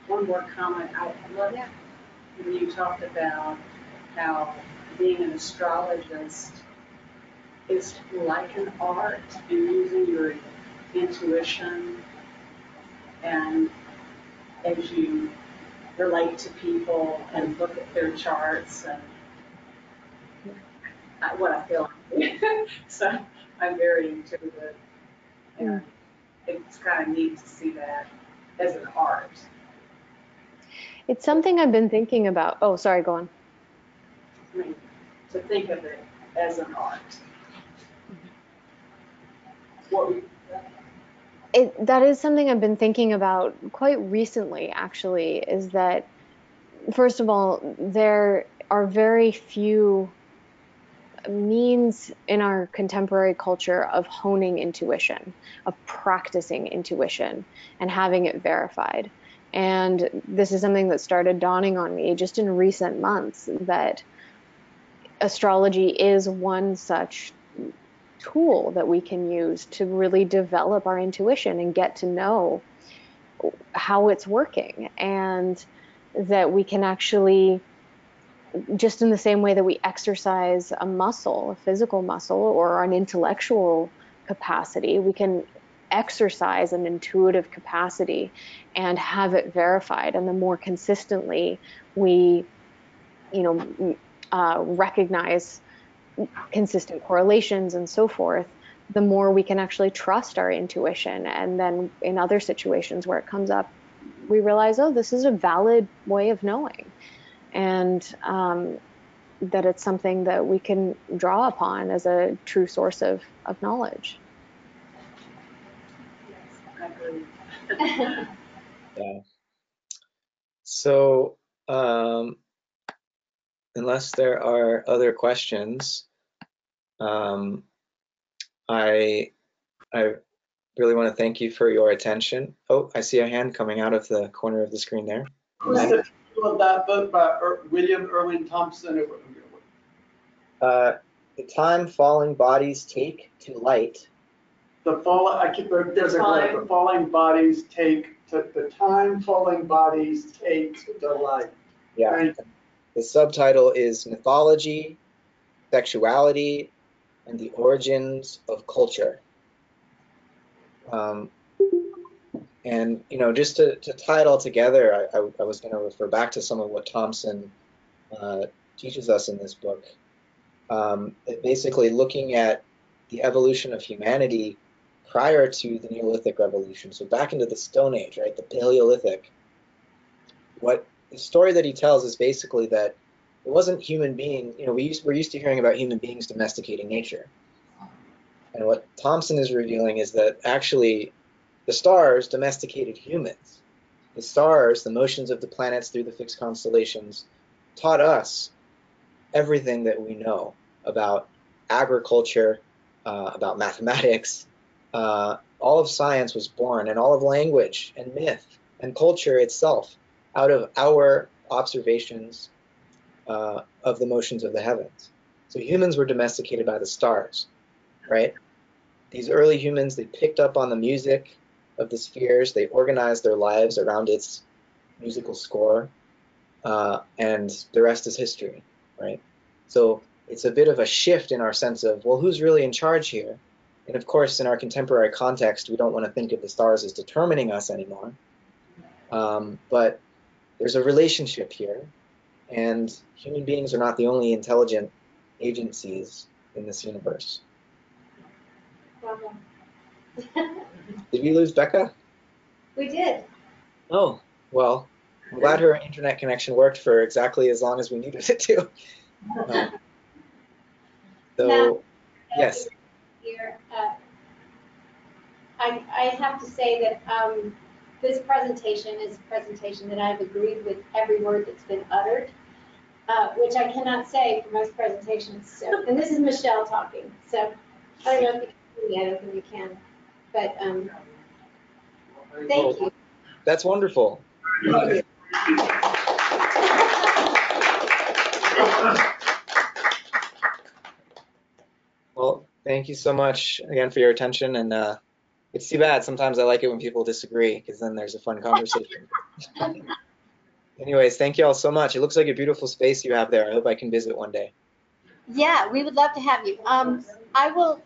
One more comment. I love it when you talked about how being an astrologist is like an art and using your intuition, and as you relate to people and look at their charts and what I feel like. So I'm very intuitive, and it's kind of neat to see that as an art. It's something I've been thinking about. Oh, sorry, go on. I mean, to think of it as an art. That is something I've been thinking about quite recently, actually, is that, first of all, there are very few means in our contemporary culture of honing intuition, of practicing intuition and having it verified. And this is something that started dawning on me just in recent months, that astrology is one such tool that we can use to really develop our intuition and get to know how it's working, and that we can actually, just in the same way that we exercise a muscle, a physical muscle, or an intellectual capacity, we can exercise an intuitive capacity and have it verified. And the more consistently we, recognize consistent correlations and so forth, the more we can actually trust our intuition. And then in other situations where it comes up, we realize, oh, this is a valid way of knowing. And that it's something that we can draw upon as a true source of knowledge. Yes, I agree. Yeah. So, unless there are other questions, I really want to thank you for your attention. Oh, I see a hand coming out of the corner of the screen there. Who's the title of that book by William Irwin Thompson? The time falling bodies take to light. There's a quote, the falling bodies take to the time falling bodies take to light. Yeah. The subtitle is Mythology, Sexuality, and the origins of culture. And just to tie it all together, I was going to refer back to some of what Thompson teaches us in this book. Basically looking at the evolution of humanity prior to the Neolithic Revolution, so back into the Stone Age, right, the Paleolithic. What the story that he tells is basically that it wasn't human beings. We're used to hearing about human beings domesticating nature, and what Thompson is revealing is that actually the stars domesticated humans. The stars, the motions of the planets through the fixed constellations, taught us everything that we know about agriculture, about mathematics. All of science was born, and all of language and myth and culture itself out of our observations of the motions of the heavens. So humans were domesticated by the stars, right? These early humans, they picked up on the music of the spheres, they organized their lives around its musical score, and the rest is history, right? So it's a bit of a shift in our sense of, well, who's really in charge here? And of course, in our contemporary context, we don't want to think of the stars as determining us anymore. But there's a relationship here, and human beings are not the only intelligent agencies in this universe. Did we lose Becca? We did. Oh, well, I'm glad her internet connection worked for exactly as long as we needed it to. So, yes. Here, I have to say that this presentation is a presentation that I've agreed with every word that's been uttered, which I cannot say for most presentations. So, and this is Michelle talking. So I don't know if you can see me. I don't think you can. But thank you. That's wonderful. Well, thank you so much again for your attention, and it's too bad. Sometimes I like it when people disagree, because then there's a fun conversation. Anyways, thank you all so much. It looks like a beautiful space you have there. I hope I can visit one day. Yeah, we would love to have you. I will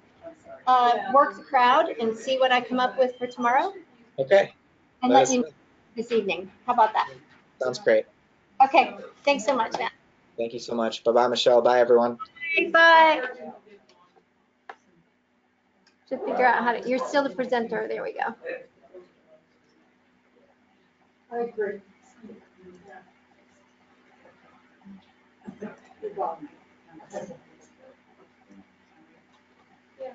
work the crowd and see what I come up with for tomorrow. Okay. And let you know this evening. How about that? Sounds great. Okay. Thanks so much, Matt. Thank you so much. Bye-bye, Michelle. Bye, everyone. Bye. Should figure out how to, you're still the presenter. There we go. I agree. Yeah.